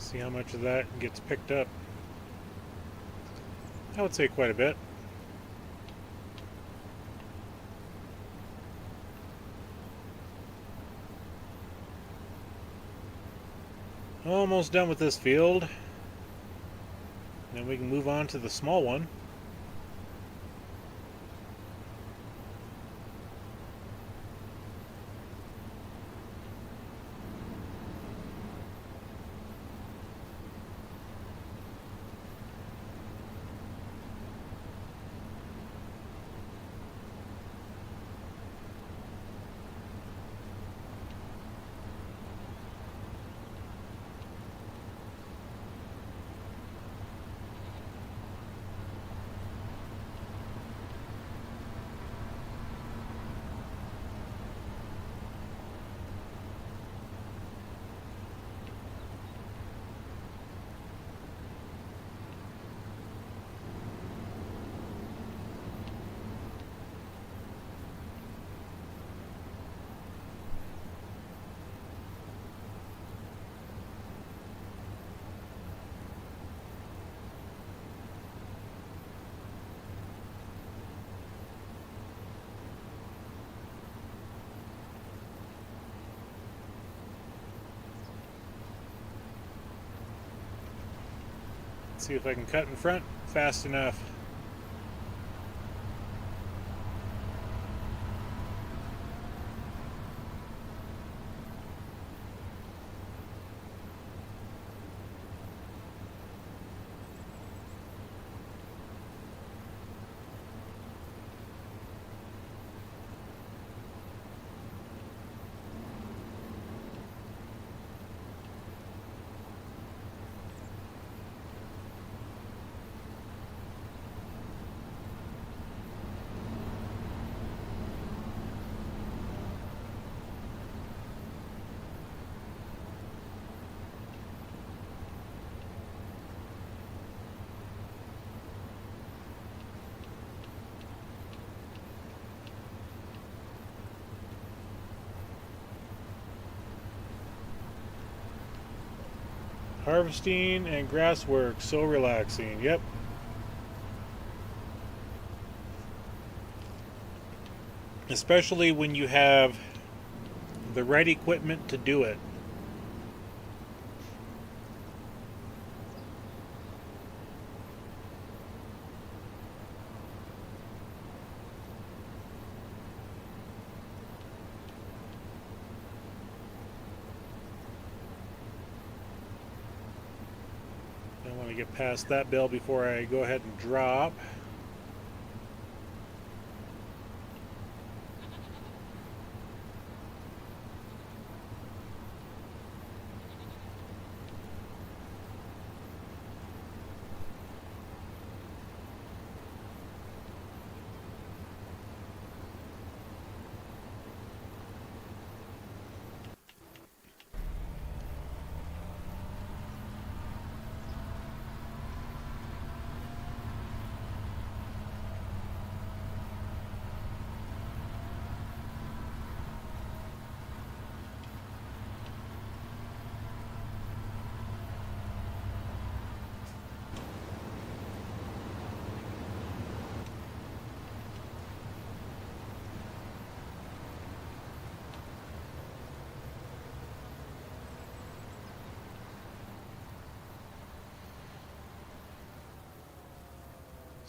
See how much of that gets picked up. I would say quite a bit. Almost done with this field. Then we can move on to the small one. See if I can cut in front fast enough. Harvesting and grass work, so relaxing. Yep. Especially when you have the right equipment to do it. I want to get past that bale before I go ahead and drop.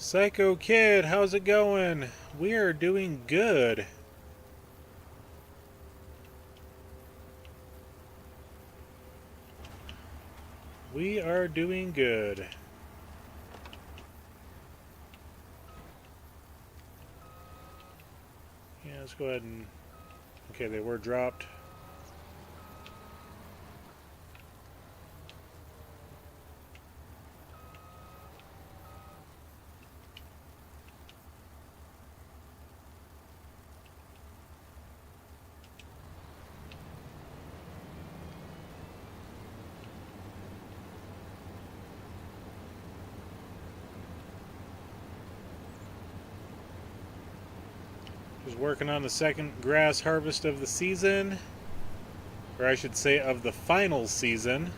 Psycho Kid, how's it going? We are doing good. We are doing good. Yeah, let's go ahead and... Okay, they were dropped. Just working on the second grass harvest of the season, or I should say of the final season.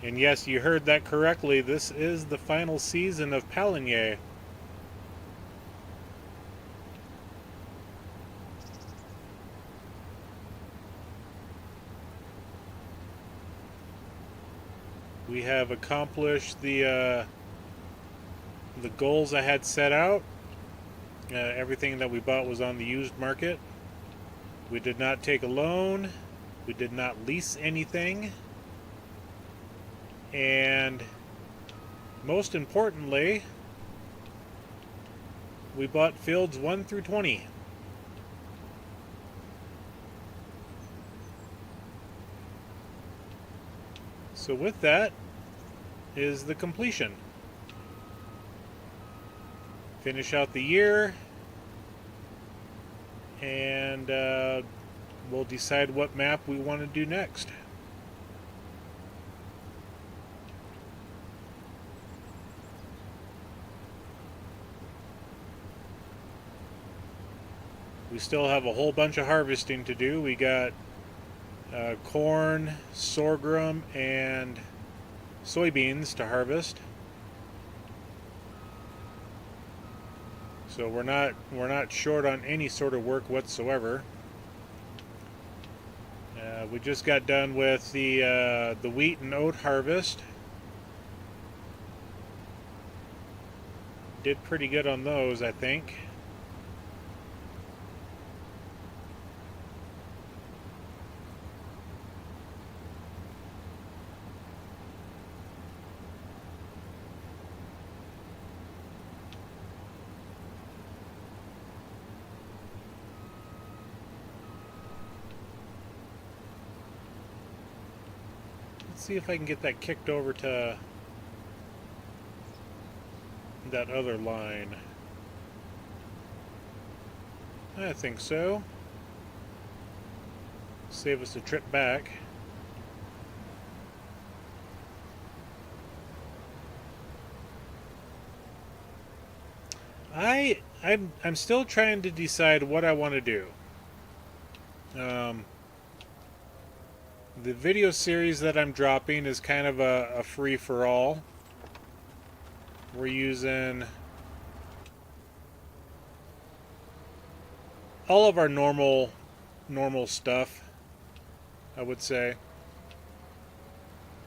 And yes, you heard that correctly. This is the final season of Pallegney. We have accomplished the goals I had set out. Everything that we bought was on the used market. We did not take a loan. We did not lease anything. And most importantly, we bought fields 1 through 20. So with that is the completion. Finish out the year, and we'll decide what map we want to do next. We still have a whole bunch of harvesting to do. We got corn, sorghum, and soybeans to harvest. So we're not short on any sort of work whatsoever. We just got done with the wheat and oat harvest. Did pretty good on those, I think. See if I can get that kicked over to that other line. I think so. Save us a trip back. I'm still trying to decide what I want to do. The video series that I'm dropping is kind of a free-for-all. We're using all of our normal stuff, I would say.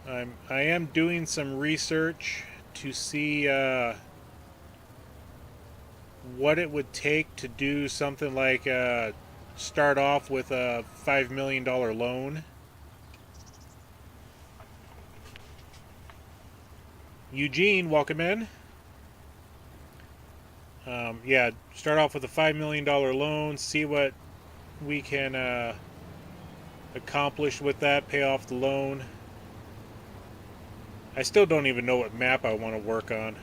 I am doing some research to see what it would take to do something like start off with a $5 million loan. Eugene, welcome in. Yeah, start off with a $5 million loan, see what we can accomplish with that, pay off the loan. I still don't even know what map I want to work on.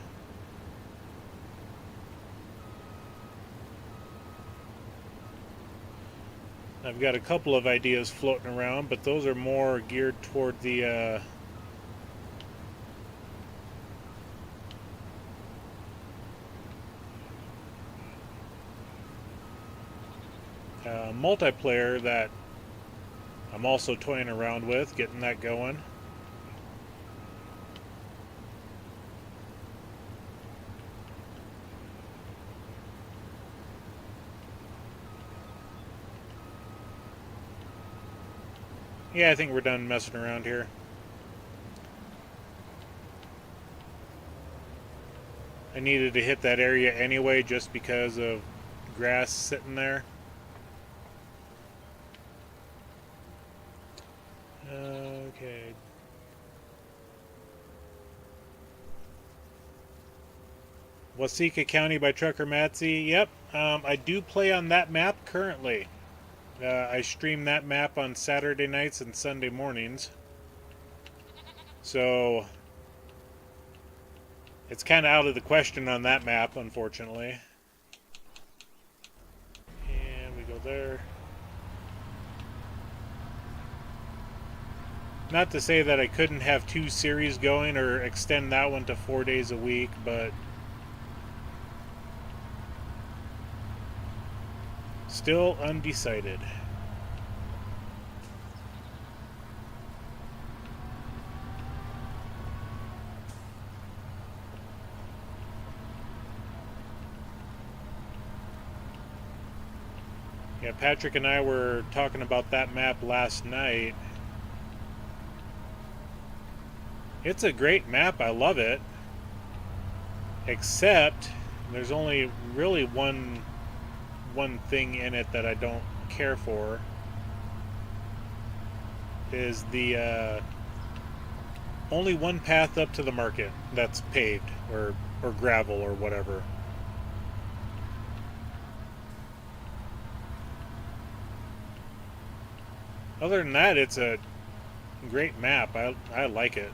I've got a couple of ideas floating around, but those are more geared toward the multiplayer that I'm also toying around with, getting that going. Yeah, I think we're done messing around here. I needed to hit that area anyway just because of grass sitting there. Okay. Waseca County by Trucker Matsy. Yep, I do play on that map currently. I stream that map on Saturday nights and Sunday mornings. So it's kind of out of the question on that map, unfortunately. And we go there. Not to say that I couldn't have 2 series going or extend that one to 4 days a week, but still undecided. Yeah, Patrick and I were talking about that map last night. It's a great map. I love it. Except there's only really one thing in it that I don't care for. Is the only one path up to the market that's paved or gravel or whatever. Other than that, it's a great map. I like it.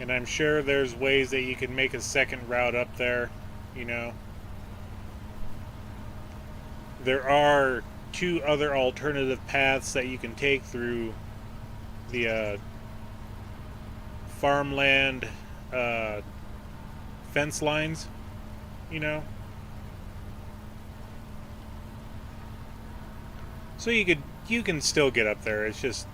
And I'm sure there's ways that you can make a second route up there, you know. There are 2 other alternative paths that you can take through the farmland fence lines, you know. So you can still get up there. It's just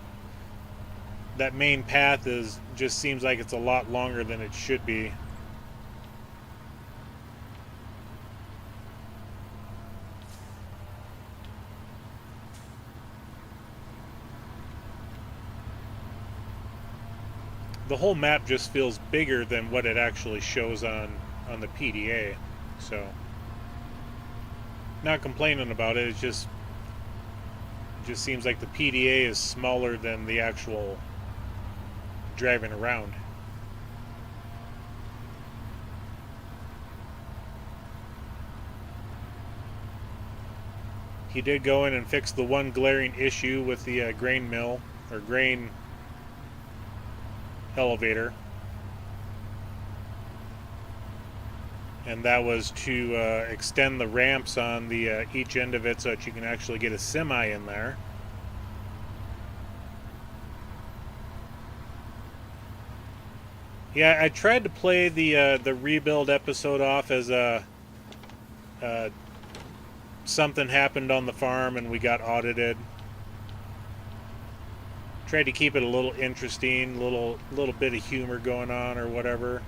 that main path just seems like it's a lot longer than it should be. The whole map just feels bigger than what it actually shows on the PDA. So, not complaining about it. It just seems like the PDA is smaller than the actual driving around. He did go in and fix the one glaring issue with the grain mill or grain elevator, and that was to extend the ramps on the each end of it so that you can actually get a semi in there. Yeah, I tried to play the rebuild episode off as a something happened on the farm and we got audited. Tried to keep it a little interesting, little bit of humor going on or whatever.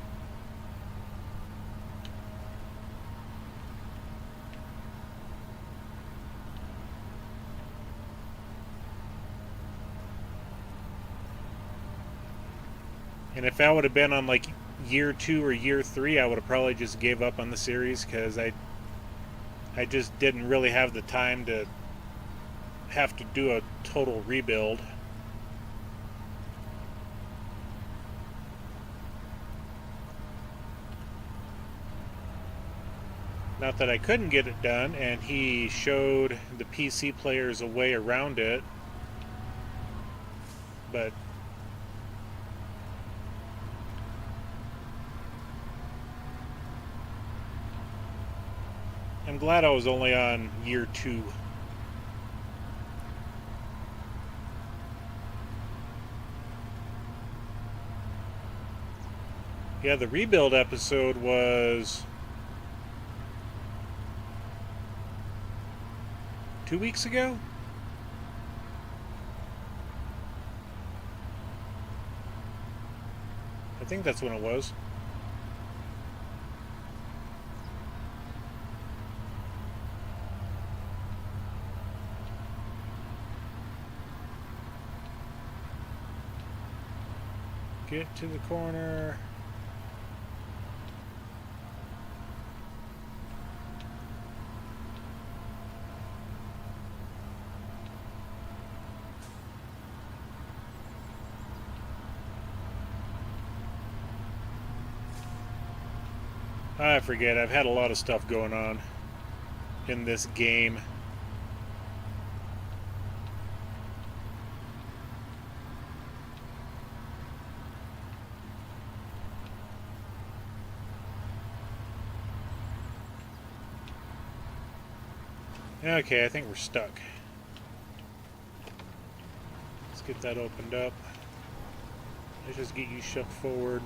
And if I would have been on like year 2 or year 3, I would have probably just gave up on the series because I just didn't really have the time to have to do a total rebuild. Not that I couldn't get it done, and he showed the PC players a way around it, but I'm glad I was only on year 2. Yeah, the rebuild episode was 2 weeks ago? I think that's when it was. Get to the corner. I forget, I've had a lot of stuff going on in this game. Okay, I think we're stuck. Let's get that opened up. Let's just get you shoved forward.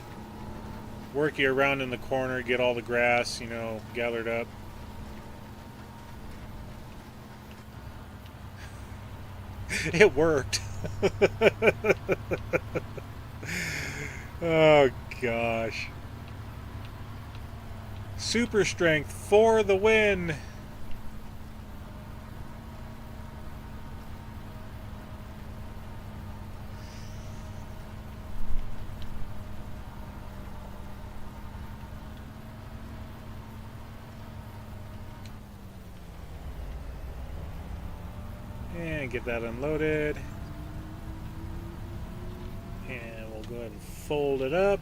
Work you around in the corner, get all the grass, you know, gathered up. It worked. Oh gosh. Super strength for the win. And get that unloaded. And we'll go ahead and fold it up.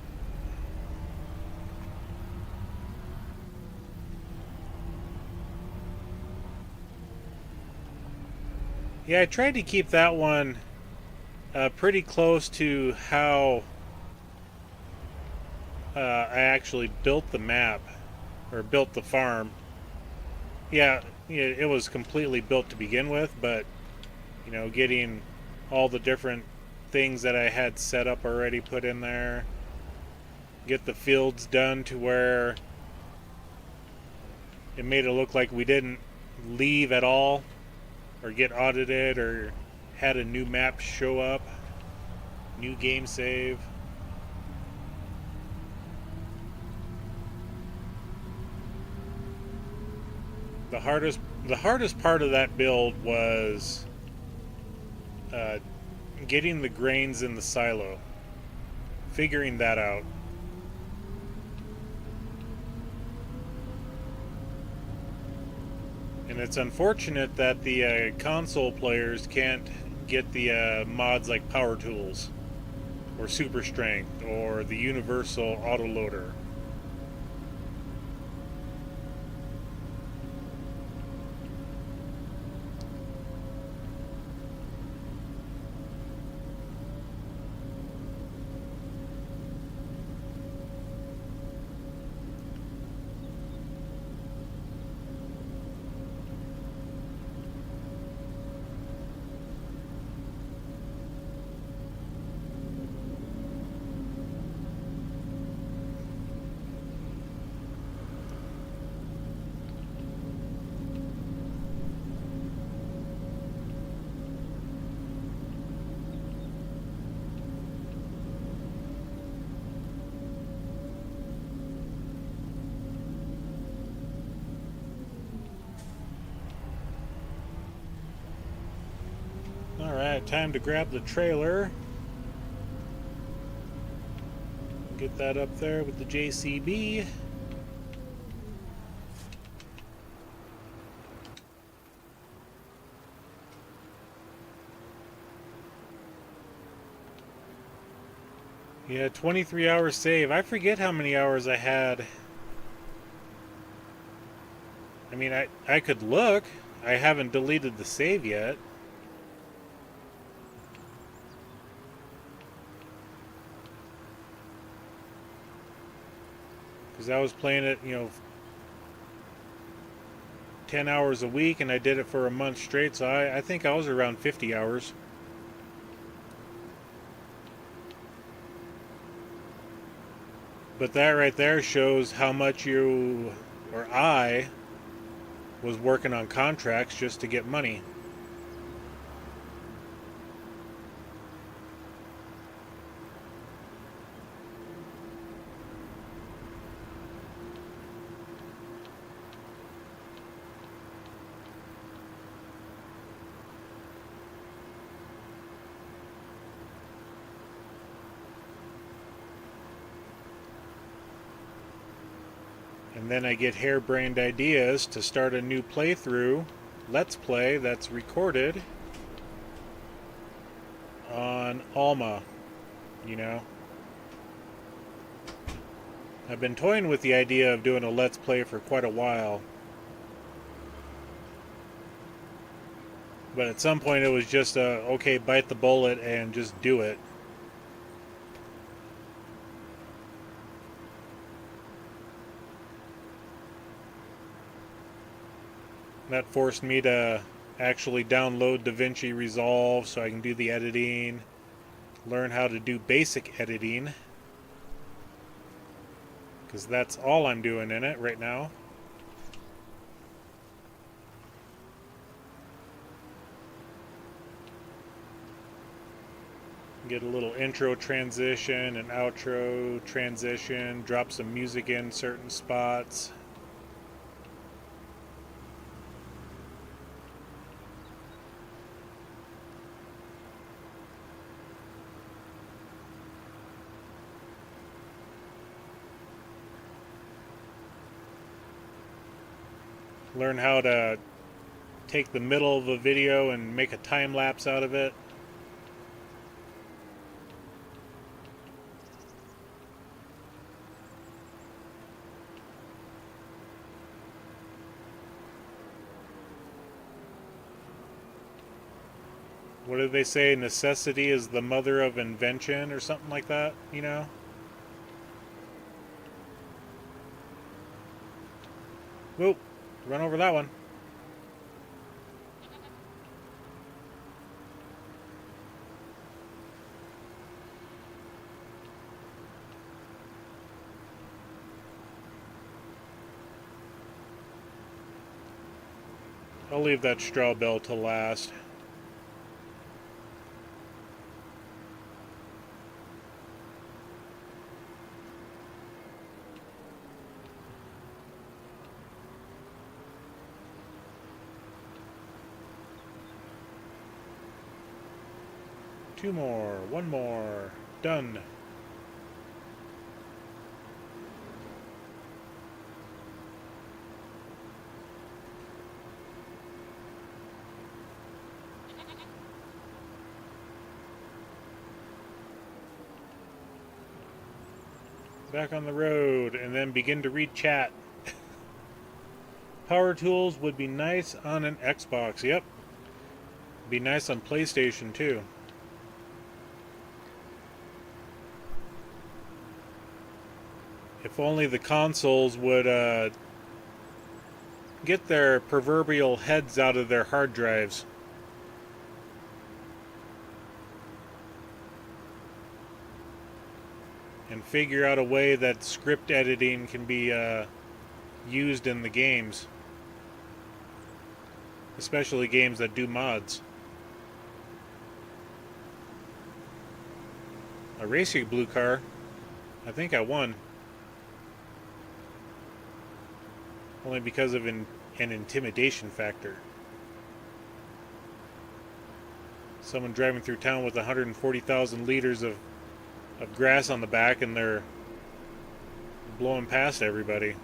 Yeah, I tried to keep that one pretty close to how I actually built the map, or built the farm. Yeah, it was completely built to begin with, but, you know, getting all the different things that I had set up already put in there, get the fields done to where it made it look like we didn't leave at all, or get audited, or had a new map show up, new game save. The hardest part of that build was uh, getting the grains in the silo, figuring that out. And it's unfortunate that the console players can't get the mods like Power Tools, or Super Strength, or the Universal Autoloader. Alright, time to grab the trailer. Get that up there with the JCB. Yeah, 23 hours save. I forget how many hours I had. I mean, I could look. I haven't deleted the save yet. Because I was playing it, you know, 10 hours a week, and I did it for a month straight, so I think I was around 50 hours. But that right there shows how much you, or I, was working on contracts just to get money. And then I get harebrained ideas to start a new playthrough, Let's Play, that's recorded on Alma, you know. I've been toying with the idea of doing a Let's Play for quite a while. But at some point it was just okay, bite the bullet and just do it. That forced me to actually download DaVinci Resolve so I can do the editing, learn how to do basic editing, because that's all I'm doing in it right now. Get a little intro transition and outro transition, drop some music in certain spots. Learn how to take the middle of a video and make a time lapse out of it. What did they say? Necessity is the mother of invention or something like that, you know? Whoa, run over that one. I'll leave that straw bale to last. Two more, one more, done. Back on the road, and then begin to read chat. Power tools would be nice on an Xbox. Yep. Be nice on PlayStation too. If only the consoles would get their proverbial heads out of their hard drives. And figure out a way that script editing can be used in the games. Especially games that do mods. A racing blue car. I think I won. Only because of an intimidation factor. Someone driving through town with 140,000 liters of grass on the back, and they're blowing past everybody.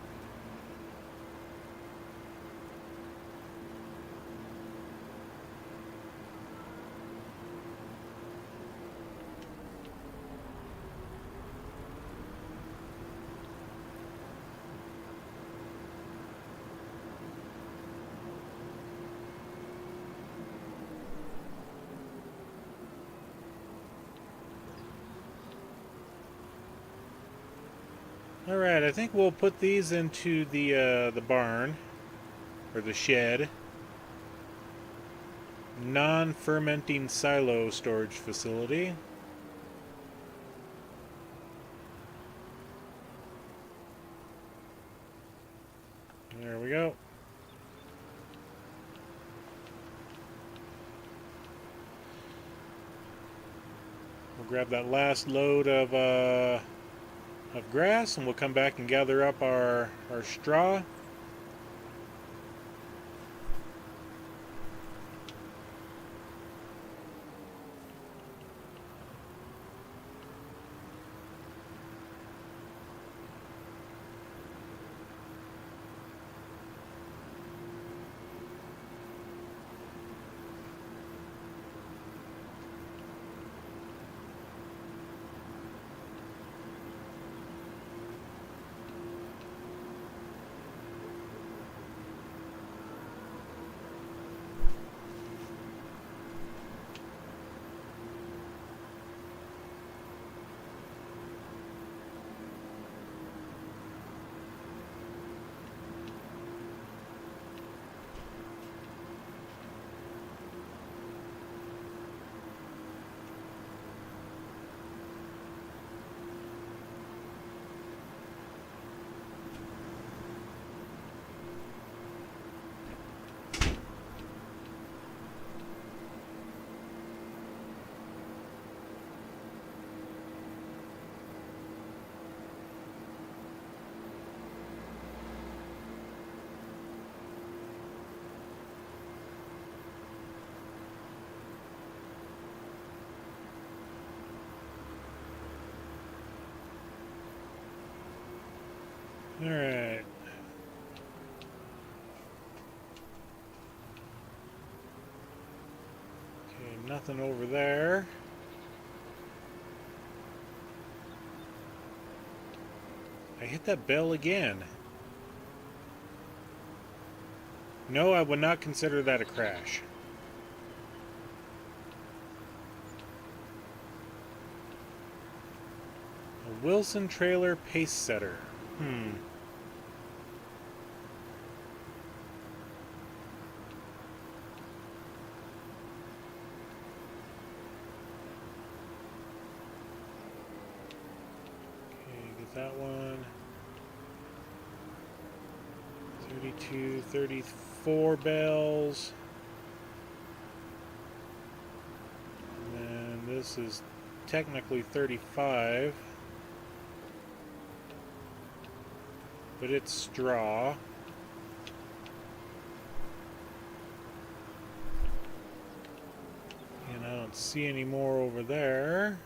Alright, I think we'll put these into the barn, or the shed. Non-fermenting silo storage facility. There we go. We'll grab that last load of grass, and we'll come back and gather up our straw. Alright. Okay, nothing over there. I hit that bell again. No, I would not consider that a crash. A Wilson trailer pace setter. Okay, get that one. 32, 34 bells. And then this is technically 35. But it's straw. And I don't see any more over there.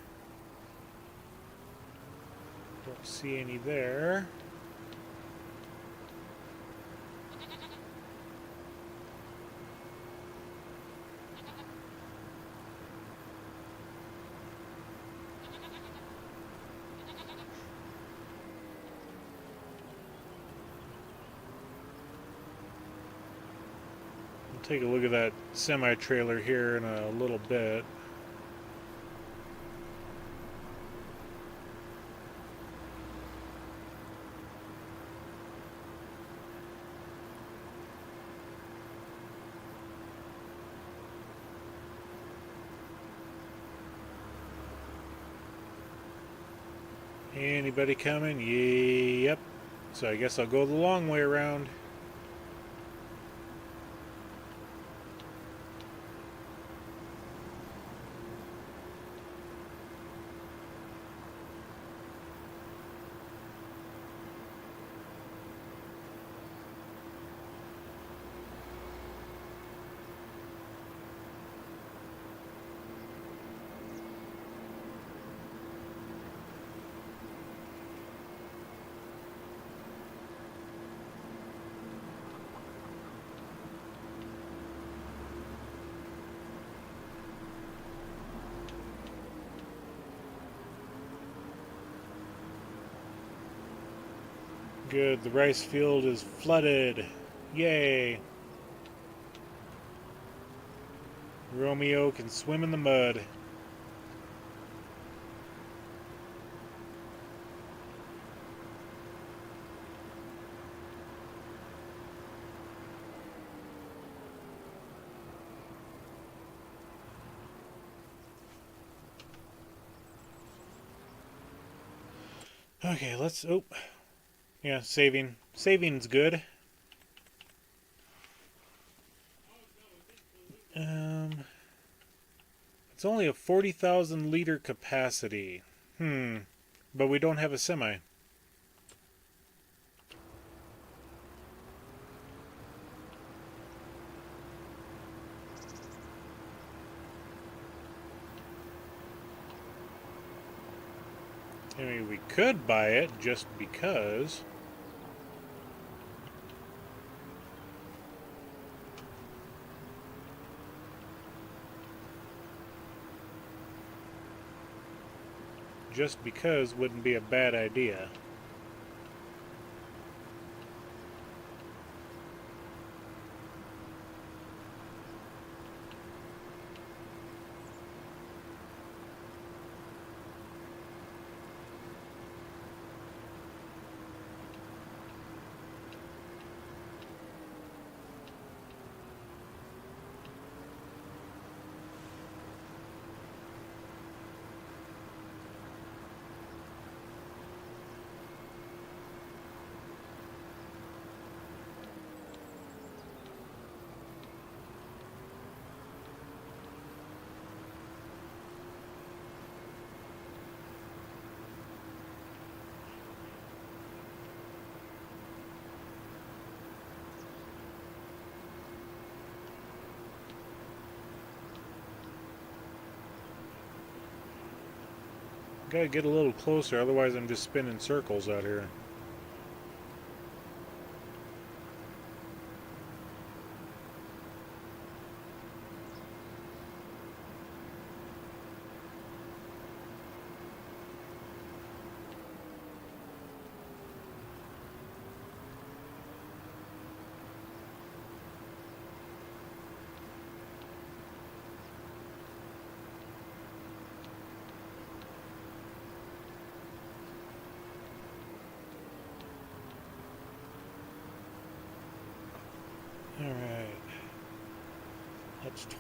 Don't see any there. Take a look at that semi-trailer here in a little bit. Anybody coming? Yep. So I guess I'll go the long way around. Good, the rice field is flooded. Yay! Romeo can swim in the mud. Okay, let's... Oh. Yeah, saving. Saving's good. It's only a 40,000 liter capacity. But we don't have a semi. I mean, we could buy it just because. Just because wouldn't be a bad idea. Gotta get a little closer, otherwise I'm just spinning circles out here.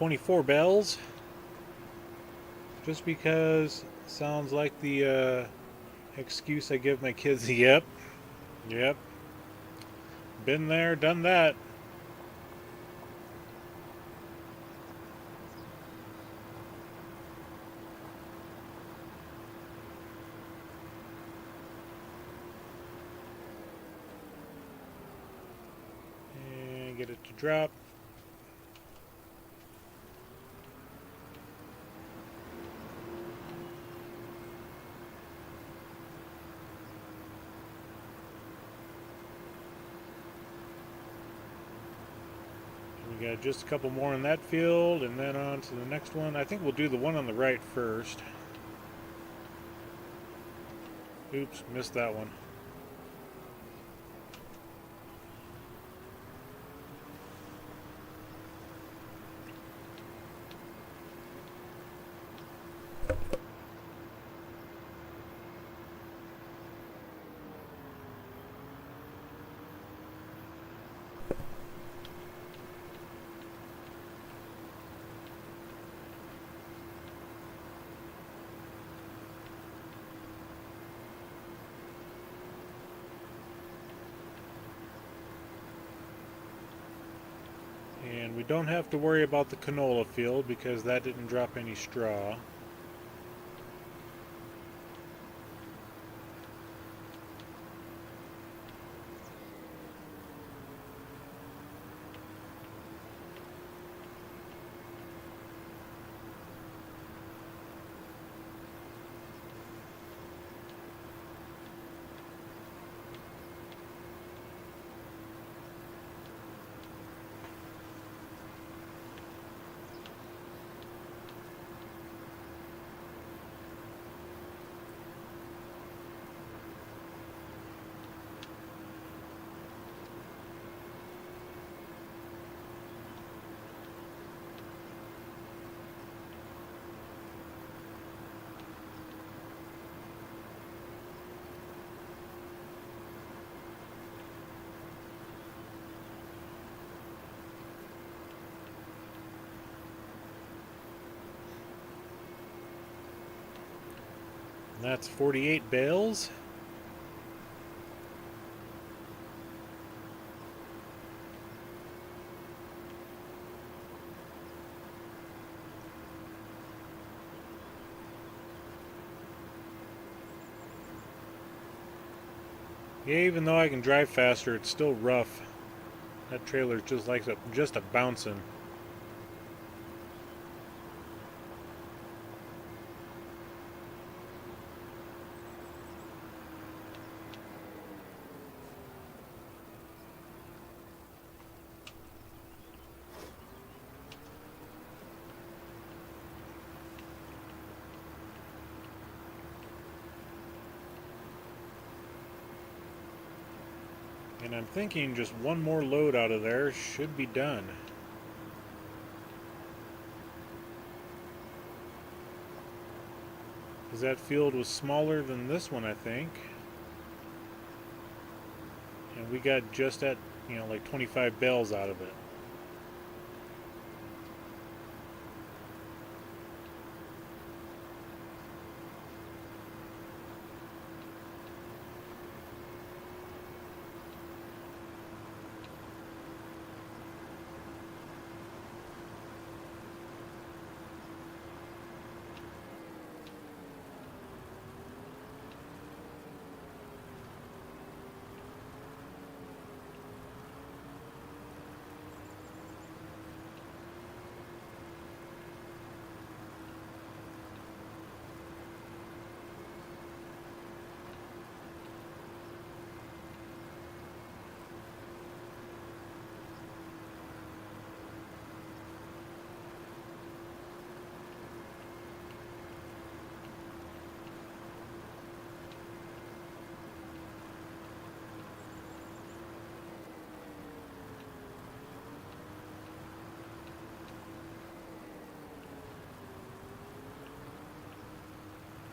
24 bells. Just because sounds like the excuse I give my kids. Yep. Yep. Been there, done that. And get it to drop. We got just a couple more in that field, and then on to the next one. I think we'll do the one on the right first. Oops, missed that one. And we don't have to worry about the canola field because that didn't drop any straw. And that's 48 bales. Yeah, even though I can drive faster, it's still rough. That trailer's just a bouncing. And I'm thinking just one more load out of there should be done. Because that field was smaller than this one, I think. And we got just at, like 25 bales out of it.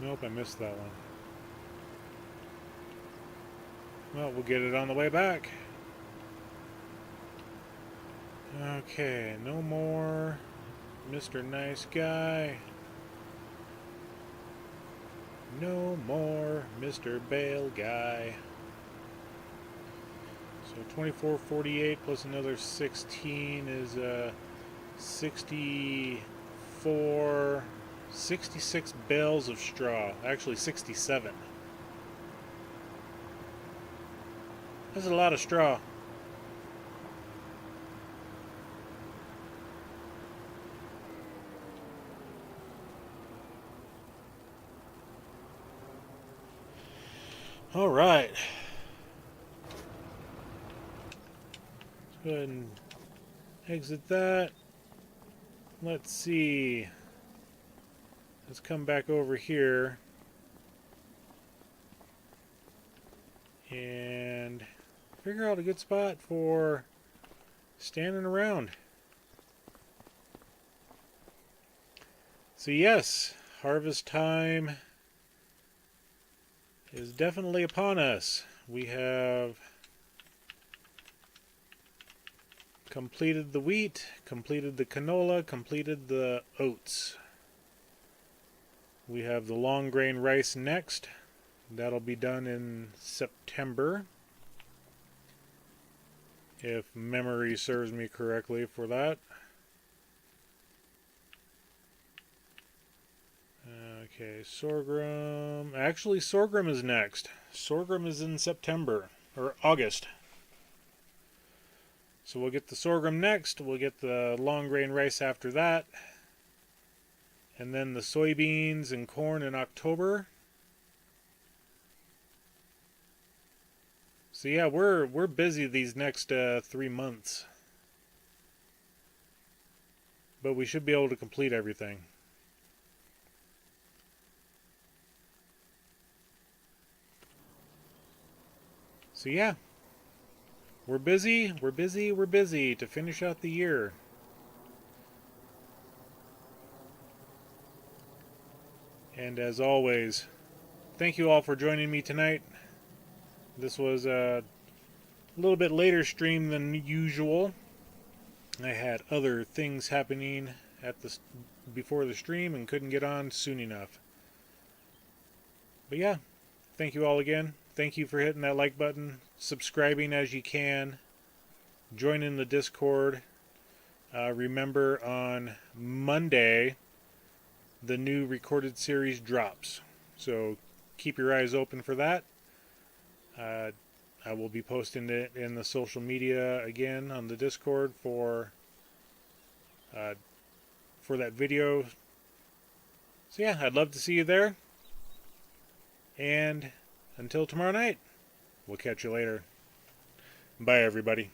Nope, I missed that one. Well, we'll get it on the way back. Okay, no more Mr. Nice Guy. No more Mr. Bale Guy. So 24.48 plus another 16 is 66 bales of straw. Actually 67. That's a lot of straw. All right. Let's go ahead and exit that. Let's see. Let's come back over here and figure out a good spot for standing around. So yes, harvest time is definitely upon us. We have completed the wheat, completed the canola, completed the oats. We have the long grain rice next. That'll be done in September, if memory serves me correctly for that. Okay, sorghum. Actually, sorghum is next. Sorghum is in September, or August. So we'll get the sorghum next. We'll get the long grain rice after that. And then the soybeans and corn in October. So yeah, we're busy these next 3 months. But we should be able to complete everything. So yeah, we're busy to finish out the year. And as always, thank you all for joining me tonight. This was a little bit later stream than usual. I had other things happening before the stream and couldn't get on soon enough. But yeah, thank you all again. Thank you for hitting that like button, subscribing as you can, joining the Discord. Remember, on Monday, the new recorded series drops. So keep your eyes open for that. I will be posting it in the social media again on the Discord for that video. So yeah, I'd love to see you there. And until tomorrow night, we'll catch you later. Bye, everybody.